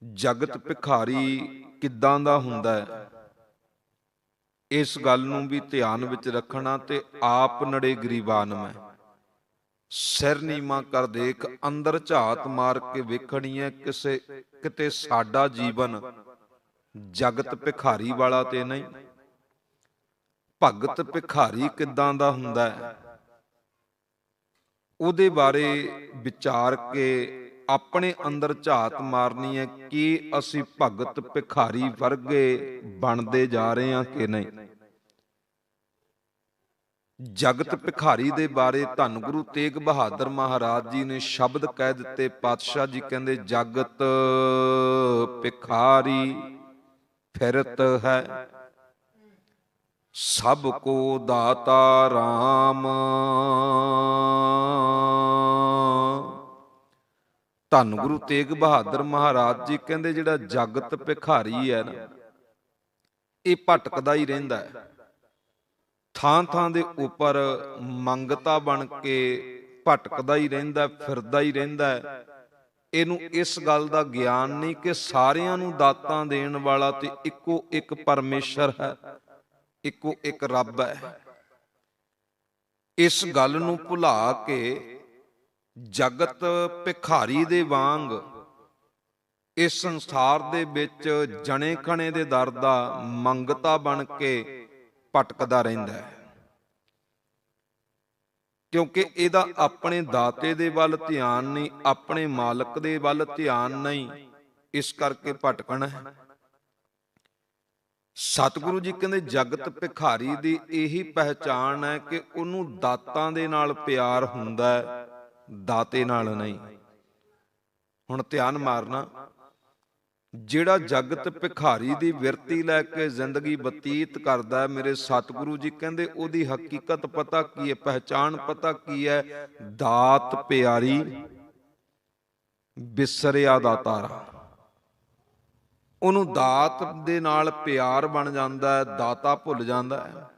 ਜਗਤ ਭਿਖਾਰੀ ਕਿੱਦਾਂ ਦਾ ਹੁੰਦਾ ਹੈ, ਇਸ ਗੱਲ ਨੂੰ ਵੀ ਧਿਆਨ ਵਿੱਚ ਰੱਖਣਾ। ਤੇ ਆਪ ਨੜੇ ਗਰੀਬਾਨ ਮੈਂ ਸਿਰ ਨੀਵਾਂ ਕਰ ਦੇਖ, ਅੰਦਰ ਝਾਤ ਮਾਰ ਕੇ ਵੇਖਣੀ ਹੈ ਕਿਸੇ ਕਿਤੇ ਸਾਡਾ ਜੀਵਨ ਜਗਤ ਭਿਖਾਰੀ ਵਾਲਾ ਤੇ ਨਹੀਂ। ਭਗਤ ਭਿਖਾਰੀ ਕਿੱਦਾਂ ਦਾ ਹੁੰਦਾ ਹੈ, ਉਹਦੇ ਬਾਰੇ ਵਿਚਾਰ ਕੇ ਆਪਣੇ ਅੰਦਰ ਝਾਤ ਮਾਰਨੀ ਹੈ ਕਿ ਅਸੀਂ ਭਗਤ ਭਿਖਾਰੀ ਵਰਗੇ ਬਣਦੇ ਜਾ ਰਹੇ ਹਾਂ ਕਿ ਨਹੀਂ। ਜਗਤ ਭਿਖਾਰੀ ਦੇ ਬਾਰੇ ਧੰਨ ਗੁਰੂ ਤੇਗ ਬਹਾਦਰ ਮਹਾਰਾਜ ਜੀ ਨੇ ਸ਼ਬਦ ਕਹਿ ਦਿੱਤੇ। ਪਾਤਸ਼ਾਹ ਜੀ ਕਹਿੰਦੇ, ਜਗਤ ਭਿਖਾਰੀ ਫਿਰਤ ਹੈ, ਸਭ ਕੋ ਦਾਤਾ ਰਾਮ। ਧੰਨ ਗੁਰੂ ਤੇਗ ਬਹਾਦਰ ਮਹਾਰਾਜ ਜੀ ਕਹਿੰਦੇ, ਜਿਹੜਾ ਜਗਤ ਭਿਖਾਰੀ ਹੈ ਨਾ, ਇਹ ਭਟਕਦਾ ਹੀ ਰਹਿੰਦਾ ਹੈ, ਥਾਂ ਥਾਂ ਦੇ ਉੱਪਰ ਮੰਗਤਾ ਬਣ ਕੇ ਭਟਕਦਾ ਹੀ ਰਹਿੰਦਾ, ਫਿਰਦਾ ਹੀ ਰਹਿੰਦਾ ਹੈ। ਇਹਨੂੰ ਇਸ ਗੱਲ ਦਾ ਗਿਆਨ ਨਹੀਂ ਕਿ ਸਾਰਿਆਂ ਨੂੰ ਦਾਤਾਂ ਦੇਣ ਵਾਲਾ ਤੇ ਇੱਕੋ ਇੱਕ ਪਰਮੇਸ਼ਰ ਹੈ, ਇੱਕੋ ਇੱਕ ਰੱਬ ਹੈ। ਇਸ ਗੱਲ ਨੂੰ ਭੁਲਾ ਕੇ ਜਗਤ ਭਿਖਾਰੀ ਦੇ ਵਾਂਗ ਇਸ ਸੰਸਾਰ ਦੇ ਵਿੱਚ ਜਣੇ ਖਣੇ ਦੇ ਦਰ ਦਾ ਮੰਗਤਾ ਬਣ ਕੇ ਭਟਕਦਾ ਰਹਿੰਦਾ ਹੈ, ਕਿਉਂਕਿ ਇਹਦਾ ਆਪਣੇ ਦਾਤੇ ਦੇ ਵੱਲ ਧਿਆਨ ਨਹੀਂ, ਆਪਣੇ ਮਾਲਕ ਦੇ ਵੱਲ ਧਿਆਨ ਨਹੀਂ, ਇਸ ਕਰਕੇ ਭਟਕਣਾ ਹੈ। ਸਤਿਗੁਰੂ ਜੀ ਕਹਿੰਦੇ, ਜਗਤ ਭਿਖਾਰੀ ਦੀ ਇਹੀ ਪਹਿਚਾਣ ਹੈ ਕਿ ਉਹਨੂੰ ਦਾਤਾਂ ਦੇ ਨਾਲ ਪਿਆਰ ਹੁੰਦਾ ਹੈ, ਦਾਤੇ ਨਾਲ ਨਹੀਂ। ਹੁਣ ਧਿਆਨ ਮਾਰਨਾ, ਜਿਹੜਾ ਜਗਤ ਭਿਖਾਰੀ ਦੀ ਵਿਰਤੀ ਲੈ ਕੇ ਜ਼ਿੰਦਗੀ ਬਤੀਤ ਕਰਦਾ ਹੈ, ਮੇਰੇ ਸਤਿਗੁਰੂ ਜੀ ਕਹਿੰਦੇ ਉਹਦੀ ਹਕੀਕਤ ਪਤਾ ਕੀ ਹੈ, ਪਹਿਚਾਣ ਪਤਾ ਕੀ ਹੈ? ਦਾਤ ਪਿਆਰੀ ਬਿਸਰਿਆ ਦਾਤਾਰਾ। ਉਹਨੂੰ ਦਾਤ ਦੇ ਨਾਲ ਪਿਆਰ ਬਣ ਜਾਂਦਾ ਹੈ, ਦਾਤਾ ਭੁੱਲ ਜਾਂਦਾ ਹੈ।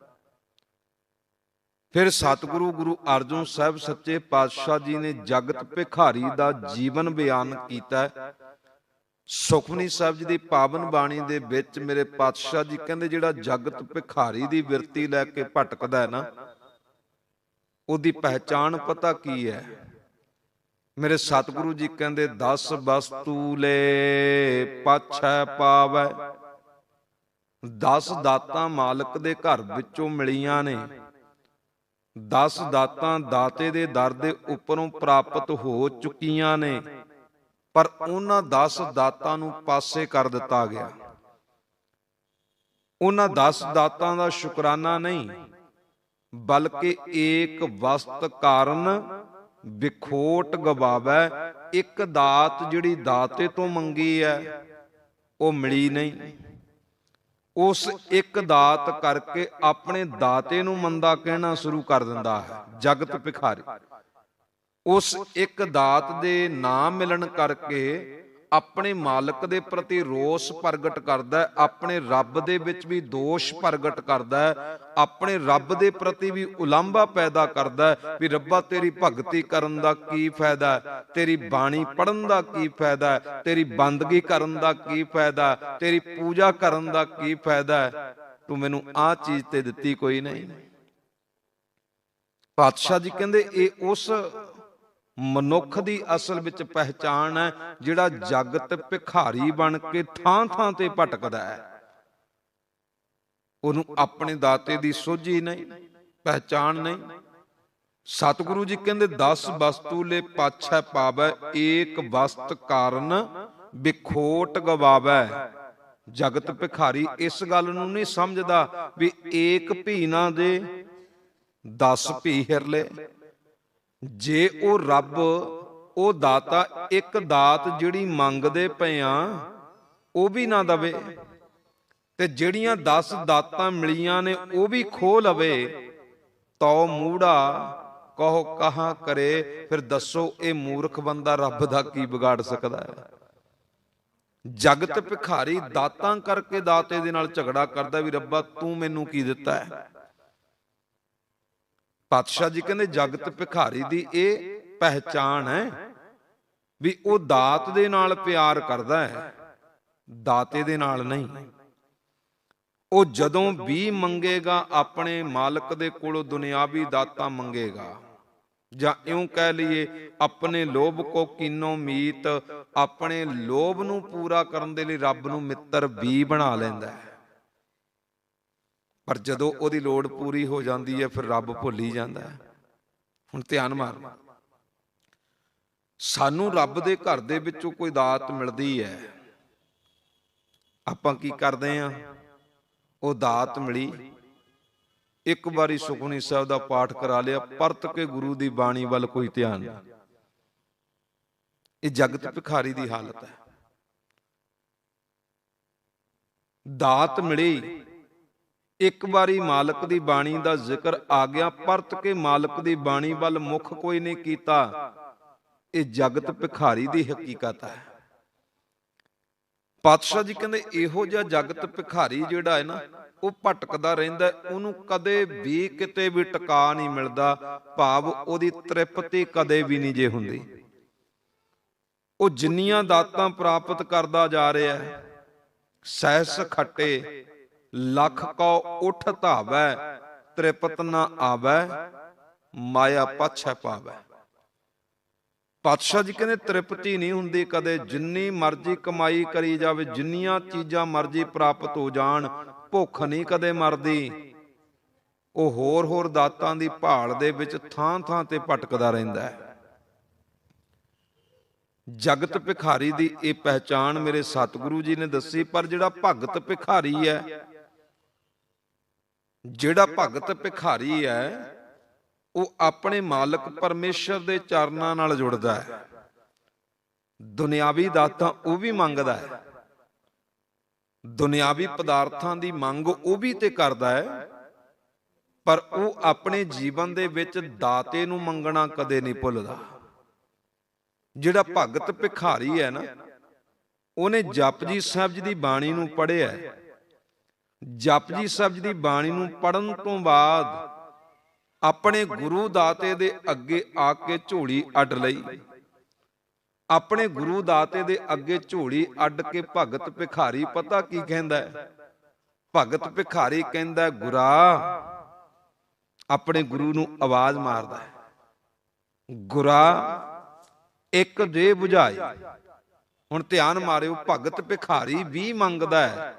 ਫਿਰ ਸਤਿਗੁਰੂ ਗੁਰੂ ਅਰਜਨ ਸਾਹਿਬ ਸੱਚੇ ਪਾਤਸ਼ਾਹ ਜੀ ਨੇ ਜਗਤ ਭਿਖਾਰੀ ਦਾ ਜੀਵਨ ਬਿਆਨ ਕੀਤਾ ਹੈ। ਸੁਖਮਨੀ ਸਾਹਿਬ ਜੀ ਦੀ ਪਾਵਨ ਬਾਣੀ ਦੇ ਵਿੱਚ ਮੇਰੇ ਪਾਤਸ਼ਾਹ ਜੀ ਕਹਿੰਦੇ, ਜਿਹੜਾ ਜਗਤ ਭਿਖਾਰੀ ਦੀ ਵਿਰਤੀ ਲੈ ਕੇ ਭਟਕਦਾ ਹੈ ਨਾ, ਉਹਦੀ ਪਹਿਚਾਣ ਪਤਾ ਕੀ ਹੈ? ਮੇਰੇ ਸਤਿਗੁਰੂ ਜੀ ਕਹਿੰਦੇ, 10 ਵਸਤੂ ਲੈ ਪਾਛੈ ਪਾਵੈ। 10 ਦਾਤਾਂ ਮਾਲਕ ਦੇ ਘਰ ਵਿੱਚੋਂ ਮਿਲੀਆਂ ਨੇ, 10 ਦਾਤਾਂ ਦਾਤੇ ਦੇ ਦਰ ਦੇ ਉੱਪਰੋਂ ਪ੍ਰਾਪਤ ਹੋ ਚੁੱਕੀਆਂ ਨੇ, ਪਰ ਉਹਨਾਂ 10 ਦਾਤਾਂ ਨੂੰ ਪਾਸੇ ਕਰ ਦਿੱਤਾ ਗਿਆ। ਉਹਨਾਂ 10 ਦਾਤਾਂ ਦਾ ਸ਼ੁਕਰਾਨਾ ਨਹੀਂ, ਬਲਕਿ ਏਕ ਵਸਤ ਕਾਰਨ ਵਿਖੋਟ ਗਵਾਵੈ। ਇੱਕ ਦਾਤ ਜਿਹੜੀ ਦਾਤੇ ਤੋਂ ਮੰਗੀ ਹੈ, ਉਹ ਮਿਲੀ ਨਹੀਂ। ਉਸ ਇੱਕ ਦਾਤ ਕਰਕੇ ਆਪਣੇ ਦਾਤੇ ਨੂੰ ਮੰਦਾ ਕਹਿਣਾ ਸ਼ੁਰੂ ਕਰ ਦਿੰਦਾ ਹੈ ਜਗਤ ਭਿਖਾਰੀ। ਉਸ ਇੱਕ ਦਾਤ ਦੇ ਨਾ ਮਿਲਣ ਕਰਕੇ ਆਪਣੇ ਮਾਲਕ ਦੇ ਪ੍ਰਤੀ ਰੋਸ ਪ੍ਰਗਟ ਕਰਦਾ ਹੈ, ਆਪਣੇ ਰੱਬ ਦੇ ਵਿੱਚ ਵੀ ਦੋਸ਼ ਪ੍ਰਗਟ ਕਰਦਾ ਹੈ, ਆਪਣੇ ਰੱਬ ਦੇ ਪ੍ਰਤੀ ਵੀ ਉਲਾਂਭਾ ਪੈਦਾ ਕਰਦਾ ਹੈ ਵੀ ਰੱਬਾ ਤੇਰੀ ਭਗਤੀ ਕਰਨ ਦਾ ਕੀ ਫਾਇਦਾ, ਤੇਰੀ ਬਾਣੀ ਪੜ੍ਹਨ ਦਾ ਕੀ ਫਾਇਦਾ, ਤੇਰੀ ਬੰਦਗੀ ਕਰਨ ਦਾ ਕੀ ਫਾਇਦਾ, ਤੇਰੀ ਪੂਜਾ ਕਰਨ ਦਾ ਕੀ ਫਾਇਦਾ, ਤੂੰ ਮੈਨੂੰ ਆਹ ਚੀਜ਼ ਤੇ ਦਿੱਤੀ ਕੋਈ ਨਹੀਂ। ਪਾਤਸ਼ਾਹ ਜੀ ਕਹਿੰਦੇ, ਇਹ ਉਸ ਮਨੁੱਖ ਦੀ ਅਸਲ ਵਿੱਚ ਪਹਿਚਾਣ ਹੈ ਜਿਹੜਾ ਜਗਤ ਭਿਖਾਰੀ ਬਣ ਕੇ ਥਾਂ ਥਾਂ ਤੇ ਭਟਕਦਾ ਹੈ। ਉਹਨੂੰ ਆਪਣੇ ਦਾਤੇ ਦੀ ਸੋਝੀ ਨਹੀਂ, ਪਹਿਚਾਣ ਨਹੀਂ। ਸਤਿਗੁਰੂ ਜੀ ਕਹਿੰਦੇ, 10 ਵਸਤੂ ਲੈ ਪਾਛੈ ਪਾਵੈ, ਏਕ ਵਸਤ ਕਾਰਨ ਵਿਖੋਟ ਗਵਾਵੈ। ਜਗਤ ਭਿਖਾਰੀ ਇਸ ਗੱਲ ਨੂੰ ਨਹੀਂ ਸਮਝਦਾ ਵੀ ਏਕ ਭੀ ਨਾ ਦੇ 10 ਭੀ ਹਿਰਲੇ। ਜੇ ਉਹ ਰੱਬ, ਉਹ ਦਾਤਾ, ਇੱਕ ਦਾਤ ਜਿਹੜੀ ਮੰਗਦੇ ਪਏ ਆ ਉਹ ਵੀ ਨਾ ਦਵੇ, ਤੇ ਜਿਹੜੀਆਂ 10 ਦਾਤਾਂ ਮਿਲੀਆਂ ਨੇ ਉਹ ਵੀ ਖੋਹ ਲਵੇ, ਤਉ ਮੂੜਾ ਕਹੋ ਕਹਾਂ ਕਰੇ। ਫਿਰ ਦੱਸੋ, ਇਹ ਮੂਰਖ ਬੰਦਾ ਰੱਬ ਦਾ ਕੀ ਵਿਗਾੜ ਸਕਦਾ ਹੈ? ਜਗਤ ਭਿਖਾਰੀ ਦਾਤਾਂ ਕਰਕੇ ਦਾਤੇ ਦੇ ਨਾਲ ਝਗੜਾ ਕਰਦਾ ਵੀ ਰੱਬਾ ਤੂੰ ਮੈਨੂੰ ਕੀ ਦਿੱਤਾ ਹੈ। ਪਾਤਸ਼ਾਹ ਜੀ ਕਹਿੰਦੇ, ਜਗਤ ਭਿਖਾਰੀ ਦੀ ਇਹ ਪਹਿਚਾਣ ਹੈ ਵੀ ਉਹ ਦਾਤ ਦੇ ਨਾਲ ਪਿਆਰ ਕਰਦਾ ਹੈ, ਦਾਤੇ ਦੇ ਨਾਲ ਨਹੀਂ। ਉਹ ਜਦੋਂ ਵੀ ਮੰਗੇਗਾ ਆਪਣੇ ਮਾਲਕ ਦੇ ਕੋਲੋਂ ਦੁਨਿਆਵੀ ਦਾਤਾਂ ਮੰਗੇਗਾ, ਜਾਂ ਇਉਂ ਕਹਿ ਲਈਏ ਆਪਣੇ ਲੋਭ ਕੋ ਕੀਨੋ ਮੀਤ, ਆਪਣੇ ਲੋਭ ਨੂੰ ਪੂਰਾ ਕਰਨ ਦੇ ਲਈ ਰੱਬ ਨੂੰ ਮਿੱਤਰ ਵੀ ਬਣਾ ਲੈਂਦਾ ਹੈ। ਪਰ ਜਦੋਂ ਉਹਦੀ ਲੋੜ ਪੂਰੀ ਹੋ ਜਾਂਦੀ ਹੈ ਫਿਰ ਰੱਬ ਭੁੱਲ ਹੀ ਜਾਂਦਾ ਹੈ। ਹੁਣ ਧਿਆਨ ਮਾਰ, ਸਾਨੂੰ ਰੱਬ ਦੇ ਘਰ ਦੇ ਵਿੱਚੋਂ ਕੋਈ ਦਾਤ ਮਿਲਦੀ ਹੈ, ਆਪਾਂ ਕੀ ਕਰਦੇ ਹਾਂ? ਉਹ ਦਾਤ ਮਿਲੀ, ਇੱਕ ਵਾਰੀ ਸੁਖਮਨੀ ਸਾਹਿਬ ਦਾ ਪਾਠ ਕਰਾ ਲਿਆ, ਪਰਤ ਕੇ ਗੁਰੂ ਦੀ ਬਾਣੀ ਵੱਲ ਕੋਈ ਧਿਆਨ ਨਹੀਂ। ਇਹ ਜਗਤ ਭਿਖਾਰੀ ਦੀ ਹਾਲਤ ਹੈ। ਦਾਤ ਮਿਲੀ, ਇੱਕ ਵਾਰੀ ਮਾਲਕ ਦੀ ਬਾਣੀ ਦਾ ਜ਼ਿਕਰ ਆ ਗਿਆ, ਪਰਤ ਕੇ ਮਾਲਕ ਦੀ ਬਾਣੀ ਵੱਲ ਮੁਖ ਕੋਈ ਨਹੀਂ ਕੀਤਾ। ਇਹ ਜਗਤ ਭਿਖਾਰੀ ਦੀ ਹਕੀਕਤ ਹੈ। ਪਾਤਸ਼ਾਹ ਜੀ ਕਹਿੰਦੇ ਇਹੋ ਜਿਹਾ ਜਗਤ ਭਿਖਾਰੀ ਜਿਹੜਾ ਹੈ ਨਾ, ਉਹ ਭਟਕਦਾ ਰਹਿੰਦਾ, ਉਹਨੂੰ ਕਦੇ ਵੀ ਕਿਤੇ ਵੀ ਟਿਕਾ ਨਹੀਂ ਮਿਲਦਾ, ਭਾਵ ਉਹਦੀ ਤ੍ਰਿਪਤੀ ਕਦੇ ਵੀ ਨਹੀਂ ਜੇ ਹੁੰਦੀ। ਉਹ ਜਿੰਨੀਆਂ ਦਾਤਾਂ ਪ੍ਰਾਪਤ ਕਰਦਾ ਜਾ ਰਿਹਾ ਹੈ, ਸਹਿਸ ਖੱਟੇ ਲੱਖ ਕਉ ਉਠ ਧਾਵੈ, ਤ੍ਰਿਪਤ ਨਾ ਆਵੈ, ਮਾਇਆ ਪਛੈ ਪਾਵੈ। ਪਾਤਸ਼ਾਹ ਜੀ ਕਹਿੰਦੇ ਤ੍ਰਿਪਤੀ ਨਹੀਂ ਹੁੰਦੀ ਕਦੇ, ਜਿੰਨੀ ਮਰਜ਼ੀ ਕਮਾਈ ਕਰੀ ਜਾਵੇ, ਜਿੰਨੀਆਂ ਚੀਜ਼ਾਂ ਮਰਜ਼ੀ ਪ੍ਰਾਪਤ ਹੋ ਜਾਣ, ਭੁੱਖ ਨਹੀਂ ਕਦੇ ਮਰਦੀ। ਉਹ ਹੋਰ ਹੋਰ ਦਾਤਾਂ ਦੀ ਭਾਲ ਦੇ ਵਿੱਚ ਥਾਂ ਥਾਂ ਤੇ ਭਟਕਦਾ ਰਹਿੰਦਾ ਹੈ। ਜਗਤ ਭਿਖਾਰੀ ਦੀ ਇਹ ਪਹਿਚਾਣ ਮੇਰੇ ਸਤਿਗੁਰੂ ਜੀ ਨੇ ਦੱਸੀ। ਪਰ ਜਿਹੜਾ ਭਗਤ ਭਿਖਾਰੀ ਹੈ, ਜਿਹੜਾ ਭਗਤ ਭਿਖਾਰੀ ਹੈ, ਉਹ ਆਪਣੇ ਮਾਲਕ ਪਰਮੇਸ਼ਰ ਦੇ ਚਰਨਾਂ ਨਾਲ ਜੁੜਦਾ ਹੈ। ਦੁਨਿਆਵੀ ਦਾਤਾਂ ਉਹ ਵੀ ਮੰਗਦਾ ਹੈ, ਦੁਨਿਆਵੀ ਪਦਾਰਥਾਂ ਦੀ ਮੰਗ ਉਹ ਵੀ ਤੇ ਕਰਦਾ ਹੈ, ਪਰ ਉਹ ਆਪਣੇ ਜੀਵਨ ਦੇ ਵਿੱਚ ਦਾਤੇ ਨੂੰ ਮੰਗਣਾ ਕਦੇ ਨਹੀਂ ਭੁੱਲਦਾ। ਜਿਹੜਾ ਭਗਤ ਭਿਖਾਰੀ ਹੈ ਨਾ, ਉਹਨੇ ਜਪਜੀ ਸਾਹਿਬ ਜੀ ਦੀ ਬਾਣੀ ਨੂੰ ਪੜ੍ਹਿਆ। ਜਪਜੀ ਸਾਹਿਬ ਜੀ ਦੀ ਬਾਣੀ ਨੂੰ ਪੜ੍ਹਨ ਤੋਂ ਬਾਅਦ ਆਪਣੇ ਗੁਰੂ ਦਾਤੇ ਦੇ ਅੱਗੇ ਆ ਕੇ ਝੋਲੀ ਅੱਡ ਲਈ। ਆਪਣੇ ਗੁਰੂ ਦਾਤੇ ਦੇ ਅੱਗੇ ਝੋਲੀ ਅੱਡ ਕੇ ਭਗਤ ਭਿਖਾਰੀ ਪਤਾ ਕੀ ਕਹਿੰਦਾ ਹੈ? ਭਗਤ ਭਿਖਾਰੀ ਕਹਿੰਦਾ, ਗੁਰਾ, ਆਪਣੇ ਗੁਰੂ ਨੂੰ ਆਵਾਜ਼ ਮਾਰਦਾ ਹੈ, ਗੁਰਾ ਇੱਕ ਦੇ ਬੁਝਾਈ। ਹੁਣ ਧਿਆਨ ਮਾਰਿਓ, ਭਗਤ ਭਿਖਾਰੀ ਵੀ ਮੰਗਦਾ ਹੈ,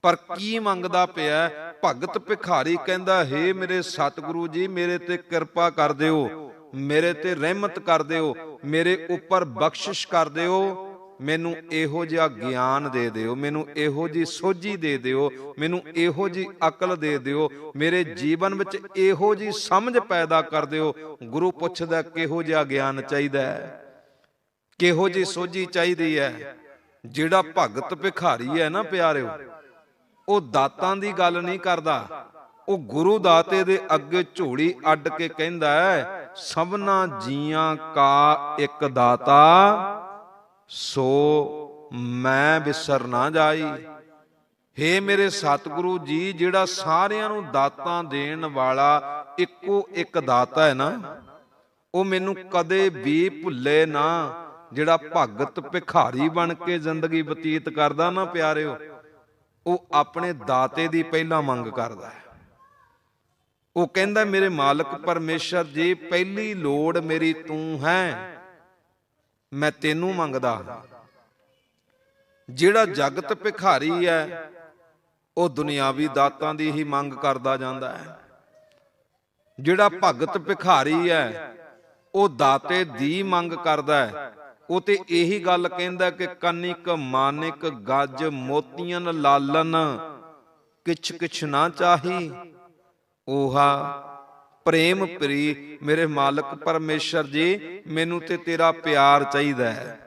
ਪਰ ਕੀ ਮੰਗਦਾ ਪਿਆ? ਭਗਤ ਭਿਖਾਰੀ ਕਹਿੰਦਾ, ਹੇ ਮੇਰੇ ਸਤਿਗੁਰੂ ਜੀ, ਮੇਰੇ ਤੇ ਕਿਰਪਾ ਕਰ ਦਿਓ, ਮੇਰੇ ਤੇ ਰਹਿਮਤ ਕਰ ਦਿਓ, ਮੇਰੇ ਉੱਪਰ ਬਖਸ਼ਿਸ਼ ਕਰ ਦਿਓ, ਮੈਨੂੰ ਇਹੋ ਜਿਹਾ ਗਿਆਨ ਦੇ ਦਿਓ, ਮੈਨੂੰ ਇਹੋ ਜਿਹੀ ਸੋਝੀ ਦੇ ਦਿਓ, ਮੈਨੂੰ ਇਹੋ ਜਿਹੀ ਅਕਲ ਦੇ ਦਿਓ, ਮੇਰੇ ਜੀਵਨ ਵਿੱਚ ਇਹੋ ਜਿਹੀ ਸਮਝ ਪੈਦਾ ਕਰ ਦਿਓ। ਗੁਰੂ ਪੁੱਛਦਾ, ਕਿਹੋ ਜਿਹਾ ਗਿਆਨ ਚਾਹੀਦਾ ਹੈ, ਕਿਹੋ ਜਿਹੀ ਸੋਝੀ ਚਾਹੀਦੀ ਹੈ? ਜਿਹੜਾ ਭਗਤ ਭਿਖਾਰੀ ਹੈ ਨਾ ਪਿਆਰਿਓ, ਉਹ ਦਾਤਾਂ ਦੀ ਗੱਲ ਨਹੀਂ ਕਰਦਾ, ਉਹ ਗੁਰੂ ਦਾਤੇ ਦੇ ਅੱਗੇ ਝੋਲੀ ਅੱਡ ਕੇ ਕਹਿੰਦਾ ਹੈ, ਸਭਨਾ ਜੀਆਂ ਕਾ ਇੱਕ ਦਾਤਾ, ਸੋ ਮੈਂ ਵਿਸਰ ਨਾ ਜਾਈ। ਹੇ ਮੇਰੇ ਸਤਿਗੁਰੂ ਜੀ, ਜਿਹੜਾ ਸਾਰਿਆਂ ਨੂੰ ਦਾਤਾਂ ਦੇਣ ਵਾਲਾ ਇੱਕੋ ਇੱਕ ਦਾਤਾ ਹੈ ਨਾ, ਉਹ ਮੈਨੂੰ ਕਦੇ ਵੀ ਭੁੱਲੇ ਨਾ। ਜਿਹੜਾ ਭਗਤ ਭਿਖਾਰੀ ਬਣ ਕੇ ਜ਼ਿੰਦਗੀ ਬਤੀਤ ਕਰਦਾ ਨਾ ਪਿਆਰਿਓ, ਉਹ ਆਪਣੇ ਦਾਤੇ ਦੀ ਪਹਿਲਾਂ ਮੰਗ ਕਰਦਾ ਹੈ। ਉਹ ਕਹਿੰਦਾ, ਮੇਰੇ ਮਾਲਕ ਪਰਮੇਸ਼ਰ ਜੀ, ਪਹਿਲੀ ਲੋੜ ਮੇਰੀ ਤੂੰ ਹੈ, ਮੈਂ ਤੈਨੂੰ ਮੰਗਦਾ। ਜਿਹੜਾ ਜਗਤ ਭਿਖਾਰੀ ਹੈ, ਉਹ ਦੁਨਿਆਵੀ ਦਾਤਾਂ ਦੀ ਹੀ ਮੰਗ ਕਰਦਾ ਜਾਂਦਾ ਹੈ। ਜਿਹੜਾ ਭਗਤ ਭਿਖਾਰੀ ਹੈ, ਉਹ ਦਾਤੇ ਦੀ ਮੰਗ ਕਰਦਾ ਹੈ। ਉਹ ਤੇ ਇਹੀ ਗੱਲ ਕਹਿੰਦਾ ਕਿ ਕਨਿਕ ਮਾਨਿਕ ਗੱਜ ਮੋਤੀਆਂ ਲਾਲਨ, ਕਿਛ ਕਿਛ ਨਾ ਚਾਹੀ, ਓਹਾ ਪ੍ਰੇਮ ਪ੍ਰੀ। ਮੇਰੇ ਮਾਲਕ ਪਰਮੇਸ਼ਰ ਜੀ, ਮੈਨੂੰ ਤੇ ਤੇਰਾ ਪਿਆਰ ਚਾਹੀਦਾ ਹੈ,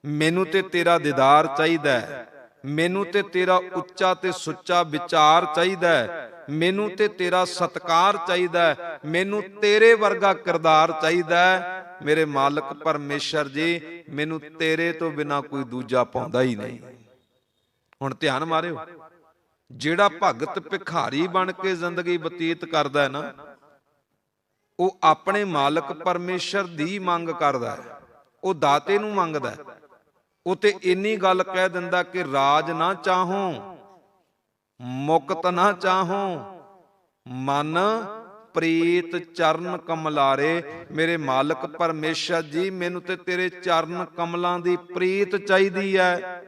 ਮੈਨੂੰ ਤੇ ਤੇਰਾ ਦੀਦਾਰ ਚਾਹੀਦਾ ਹੈ, ਮੈਨੂੰ ਤੇ ਤੇਰਾ ਉੱਚਾ ਤੇ ਸੁੱਚਾ ਵਿਚਾਰ ਚਾਹੀਦਾ ਹੈ, ਮੈਨੂੰ ਤੇ ਤੇਰਾ ਸਤਿਕਾਰ ਚਾਹੀਦਾ ਹੈ, ਮੈਨੂੰ ਤੇਰੇ ਵਰਗਾ ਕਿਰਦਾਰ ਚਾਹੀਦਾ ਹੈ। ਮੇਰੇ ਮਾਲਕ ਪਰਮੇਸ਼ਰ ਜੀ, ਮੈਨੂੰ ਤੇਰੇ ਤੋਂ ਬਿਨਾ ਕੋਈ ਦੂਜਾ ਪਾਉਂਦਾ ਹੀ ਨਹੀਂ। ਹੁਣ ਧਿਆਨ ਮਾਰਿਓ, ਜਿਹੜਾ ਭਗਤ ਭਿਖਾਰੀ ਬਣ ਕੇ ਜ਼ਿੰਦਗੀ ਬਤੀਤ ਕਰਦਾ ਹੈ ਨਾ, ਉਹ ਆਪਣੇ ਮਾਲਕ ਪਰਮੇਸ਼ਰ ਦੀ ਮੰਗ ਕਰਦਾ ਹੈ, ਉਹ ਦਾਤੇ ਨੂੰ ਮੰਗਦਾ ਹੈ, ਉਹ ਤੇ ਇੰਨੀ ਗੱਲ ਕਹਿ ਦਿੰਦਾ ਕਿ ਰਾਜ ਨਾ ਚਾਹੋ, ਮੁਕਤ ਨਾ ਚਾਹੋ, ਮਨ ਪ੍ਰੀਤ ਚਰਨ ਕਮਲਾਰੇ। ਮੇਰੇ ਮਾਲਕ ਪਰਮੇਸ਼ਰ ਜੀ, ਮੈਨੂੰ ਤੇ ਤੇਰੇ ਚਰਨ ਕਮਲਾਂ ਦੀ ਪ੍ਰੀਤ ਚਾਹੀਦੀ ਹੈ।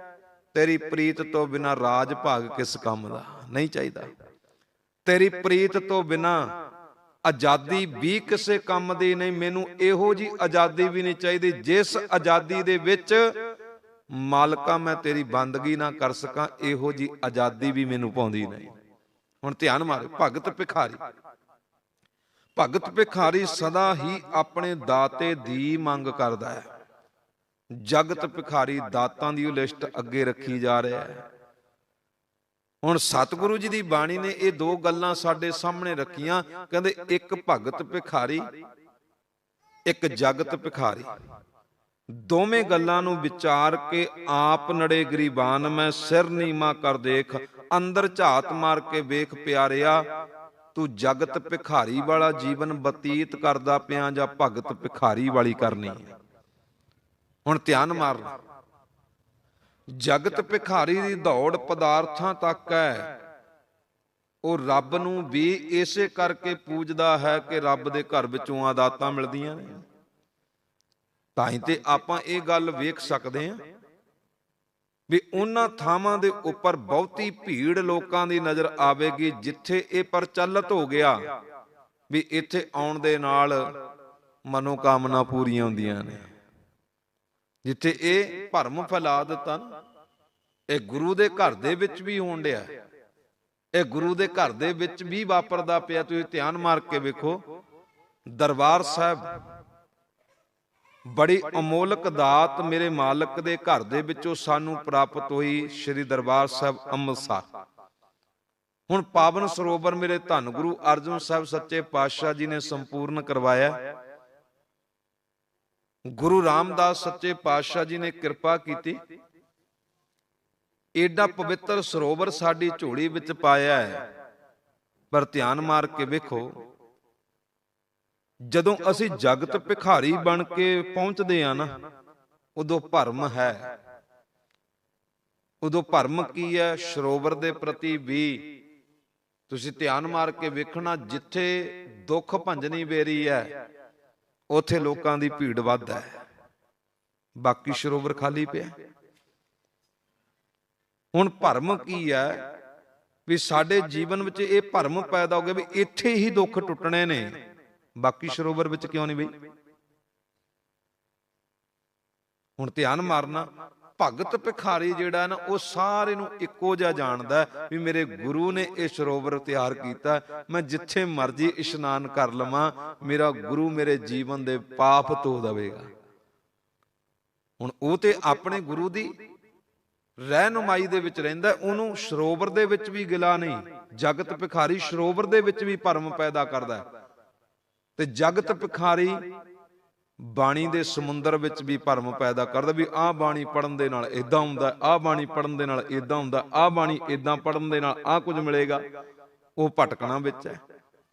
ਤੇਰੀ ਪ੍ਰੀਤ ਤੋਂ ਬਿਨਾਂ ਰਾਜ ਭਾਗ ਕਿਸ ਕੰਮ ਦਾ, ਨਹੀਂ ਚਾਹੀਦਾ। ਤੇਰੀ ਪ੍ਰੀਤ ਤੋਂ ਬਿਨਾਂ ਆਜ਼ਾਦੀ ਵੀ ਕਿਸੇ ਕੰਮ ਦੀ ਨਹੀਂ। ਮੈਨੂੰ ਇਹੋ ਜੀ ਆਜ਼ਾਦੀ ਵੀ ਨਹੀਂ ਚਾਹੀਦੀ ਜਿਸ ਆਜ਼ਾਦੀ ਦੇ ਵਿੱਚ ਮਾਲਕਾ ਮੈਂ ਤੇਰੀ ਬੰਦਗੀ ਨਾ ਕਰ ਸਕਾਂ, ਇਹੋ ਜੀ ਆਜ਼ਾਦੀ ਵੀ ਮੈਨੂੰ ਪਾਉਂਦੀ ਨਹੀਂ। ਹੁਣ ਧਿਆਨ ਮਾਰੋ, ਭਗਤ ਭਿਖਾਰੀ, ਭਗਤ ਭਿਖਾਰੀ ਸਦਾ ਹੀ ਆਪਣੇ ਦਾਤੇ ਦੀ ਮੰਗ ਕਰਦਾ ਹੈ। ਜਗਤ ਭਿਖਾਰੀ ਦਾਤਾਂ ਦੀ ਲਿਸਟ ਅੱਗੇ ਰੱਖੀ ਜਾ ਰਿਹਾ ਹੈ। ਹੁਣ ਸਤਿਗੁਰੂ ਜੀ ਦੀ ਬਾਣੀ ਨੇ ਇਹ ਦੋ ਗੱਲਾਂ ਸਾਡੇ ਸਾਹਮਣੇ ਰੱਖੀਆਂ, ਕਹਿੰਦੇ ਇੱਕ ਭਗਤ ਭਿਖਾਰੀ, ਇੱਕ ਜਗਤ ਭਿਖਾਰੀ। ਦੋਵੇਂ ਗੱਲਾਂ ਨੂੰ ਵਿਚਾਰ ਕੇ ਆਪ ਨੜੇ ਗਰੀਬਾਨ ਮੈਂ ਸਿਰ ਨੀਵਾਂ ਕਰ ਦੇਖ, ਅੰਦਰ ਝਾਤ ਮਾਰ ਕੇ ਵੇਖ ਪਿਆਰਿਆ, ਤੂੰ ਜਗਤ ਭਿਖਾਰੀ ਵਾਲਾ ਜੀਵਨ ਬਤੀਤ ਕਰਦਾ ਪਿਆ ਜਾਂ ਭਗਤ ਭਿਖਾਰੀ ਵਾਲੀ ਕਰਨੀ ਹੈ। ਹੁਣ ਧਿਆਨ ਮਾਰਨਾ, ਜਗਤ ਭਿਖਾਰੀ ਦੀ ਦੌੜ ਪਦਾਰਥਾਂ ਤੱਕ ਹੈ। ਉਹ ਰੱਬ ਨੂੰ ਵੀ ਇਸੇ ਕਰਕੇ ਪੂਜਦਾ ਹੈ ਕਿ ਰੱਬ ਦੇ ਘਰ ਵਿੱਚੋਂ ਆਦਾਤਾਂ ਮਿਲਦੀਆਂ ਨੇ। ਤਾਂ ਹੀ ਤੇ ਆਪਾਂ ਇਹ ਗੱਲ ਵੇਖ ਸਕਦੇ ਹਾਂ ਵੀ ਉਹਨਾਂ ਥਾਵਾਂ ਦੇ ਉੱਪਰ ਬਹੁਤੀ ਭੀੜ ਲੋਕਾਂ ਦੀ ਨਜ਼ਰ ਆਵੇਗੀ ਜਿੱਥੇ ਇਹ ਪ੍ਰਚਲਿਤ ਹੋ ਗਿਆ ਵੀ ਇੱਥੇ ਆਉਣ ਦੇ ਨਾਲ ਮਨੋਕਾਮਨਾ ਪੂਰੀਆਂ ਹੁੰਦੀਆਂ ਨੇ। ਜਿੱਥੇ ਇਹ ਭਰਮ ਫੈਲਾ ਦਿੱਤਾ ਨਾ, ਇਹ ਗੁਰੂ ਦੇ ਘਰ ਦੇ ਵਿੱਚ ਵੀ ਹੋਣ ਡਿਆ, ਇਹ ਗੁਰੂ ਦੇ ਘਰ ਦੇ ਵਿੱਚ ਵੀ ਵਾਪਰਦਾ ਪਿਆ। ਤੁਸੀਂ ਧਿਆਨ ਮਾਰ ਕੇ ਵੇਖੋ, ਦਰਬਾਰ ਸਾਹਿਬ ਬੜੀ ਅਮੋਲਕ ਦਾਤ ਮੇਰੇ ਮਾਲਕ ਦੇ ਘਰ ਦੇ ਵਿੱਚੋਂ ਸਾਨੂੰ ਪ੍ਰਾਪਤ ਹੋਈ, ਸ੍ਰੀ ਦਰਬਾਰ ਸਾਹਿਬ ਅੰਮ੍ਰਿਤਸਰ। ਹੁਣ ਪਾਵਨ ਸਰੋਵਰ ਮੇਰੇ ਧੰਨ ਗੁਰੂ ਅਰਜਨ ਸਾਹਿਬ ਸੱਚੇ ਪਾਤਸ਼ਾਹ ਜੀ ਨੇ ਸੰਪੂਰਨ ਕਰਵਾਇਆ। ਗੁਰੂ ਰਾਮਦਾਸ ਸੱਚੇ ਪਾਤਸ਼ਾਹ ਜੀ ਨੇ ਕਿਰਪਾ ਕੀਤੀ, ਏਡਾ ਪਵਿੱਤਰ ਸਰੋਵਰ ਸਾਡੀ ਝੋਲੀ ਵਿੱਚ ਪਾਇਆ ਹੈ। ਪਰ ਧਿਆਨ ਮਾਰ ਕੇ ਵੇਖੋ, ਜਦੋਂ ਅਸੀਂ ਜਗਤ ਭਿਖਾਰੀ ਬਣ ਕੇ ਪਹੁੰਚਦੇ ਆ ਨਾ, ਉਦੋਂ ਭਰਮ ਹੈ। ਉਦੋਂ ਭਰਮ ਕੀ ਹੈ? ਸਰੋਵਰ ਦੇ ਪ੍ਰਤੀ ਵੀ ਤੁਸੀਂ ਧਿਆਨ ਮਾਰ ਕੇ ਵੇਖਣਾ, ਜਿੱਥੇ ਦੁੱਖ ਭੰਜਨੀ ਬੇਰੀ ਹੈ ਉੱਥੇ ਲੋਕਾਂ ਦੀ ਭੀੜ ਵੱਧ ਹੈ, ਬਾਕੀ ਸਰੋਵਰ ਖਾਲੀ ਪਿਆ। ਹੁਣ ਭਰਮ ਕੀ ਹੈ ਵੀ ਸਾਡੇ ਜੀਵਨ ਵਿੱਚ ਇਹ ਭਰਮ ਪੈਦਾ ਹੋ ਗਿਆ ਵੀ ਇੱਥੇ ਹੀ ਦੁੱਖ ਟੁੱਟਣੇ ਨੇ, ਬਾਕੀ ਸਰੋਵਰ ਵਿੱਚ ਕਿਉਂ ਨਹੀਂ ਬਈ। ਹੁਣ ਧਿਆਨ ਮਾਰਨਾ, ਭਗਤ ਭਿਖਾਰੀ ਜਿਹੜਾ ਨਾ ਉਹ ਸਾਰੇ ਨੂੰ ਇੱਕੋ ਜਿਹਾ ਜਾਣਦਾ ਵੀ ਮੇਰੇ ਗੁਰੂ ਨੇ ਇਹ ਸਰੋਵਰ ਤਿਆਰ ਕੀਤਾ, ਮੈਂ ਜਿੱਥੇ ਮਰਜ਼ੀ ਇਸ਼ਨਾਨ ਕਰ ਲਵਾਂ, ਮੇਰਾ ਗੁਰੂ ਮੇਰੇ ਜੀਵਨ ਦੇ ਪਾਪ ਧੋ ਦੇਵੇਗਾ। ਹੁਣ ਉਹ ਤੇ ਆਪਣੇ ਗੁਰੂ ਦੀ ਰਹਿਨੁਮਾਈ ਦੇ ਵਿੱਚ ਰਹਿੰਦਾ, ਉਹਨੂੰ ਸਰੋਵਰ ਦੇ ਵਿੱਚ ਵੀ ਗਿਲਾ ਨਹੀਂ। ਜਗਤ ਭਿਖਾਰੀ ਸਰੋਵਰ ਦੇ ਵਿੱਚ ਵੀ ਭਰਮ ਪੈਦਾ ਕਰਦਾ, ਤੇ ਜਗਤ ਭਿਖਾਰੀ ਬਾਣੀ ਦੇ ਸਮੁੰਦਰ ਵਿੱਚ ਵੀ ਭਰਮ ਪੈਦਾ ਕਰਦਾ ਵੀ ਆਹ ਬਾਣੀ ਪੜਨ ਦੇ ਨਾਲ ਇਦਾਂ ਹੁੰਦਾ, ਆਹ ਬਾਣੀ ਪੜਨ ਦੇ ਨਾਲ ਇਦਾਂ ਹੁੰਦਾ, ਆਹ ਬਾਣੀ ਇਦਾਂ ਪੜਨ ਦੇ ਨਾਲ ਆਹ ਕੁਝ ਮਿਲੇਗਾ। ਉਹ ਭਟਕਣਾ ਵਿੱਚ ਹੈ।